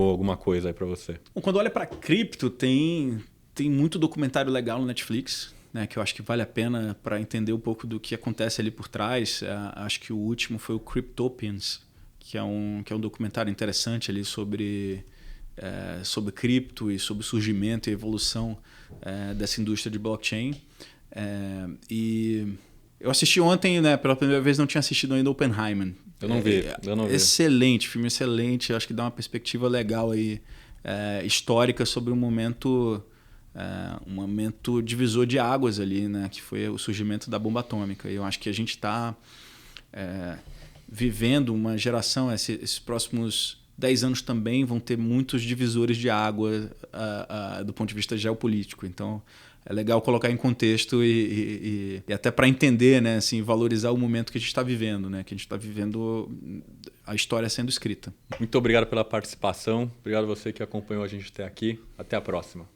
alguma coisa aí para você. Bom, quando olha para cripto, tem muito documentário legal no Netflix. Né, que eu acho que vale a pena para entender um pouco do que acontece ali por trás. Acho que o último foi o Cryptopians, que é um documentário interessante ali sobre cripto e sobre o surgimento e evolução dessa indústria de blockchain. E eu assisti ontem, né, pela primeira vez, não tinha assistido ainda Oppenheimer. Eu não vi. Excelente, filme excelente. Acho que dá uma perspectiva legal aí, histórica sobre um momento divisor de águas ali, né, que foi o surgimento da bomba atômica. E eu acho que a gente está vivendo uma geração, esses próximos 10 anos também vão ter muitos divisores de água do ponto de vista geopolítico. Então, é legal colocar em contexto e até para entender, né, assim, valorizar o momento que a gente está vivendo, né, que a gente está vivendo a história sendo escrita. Muito obrigado pela participação. Obrigado a você que acompanhou a gente até aqui. Até a próxima.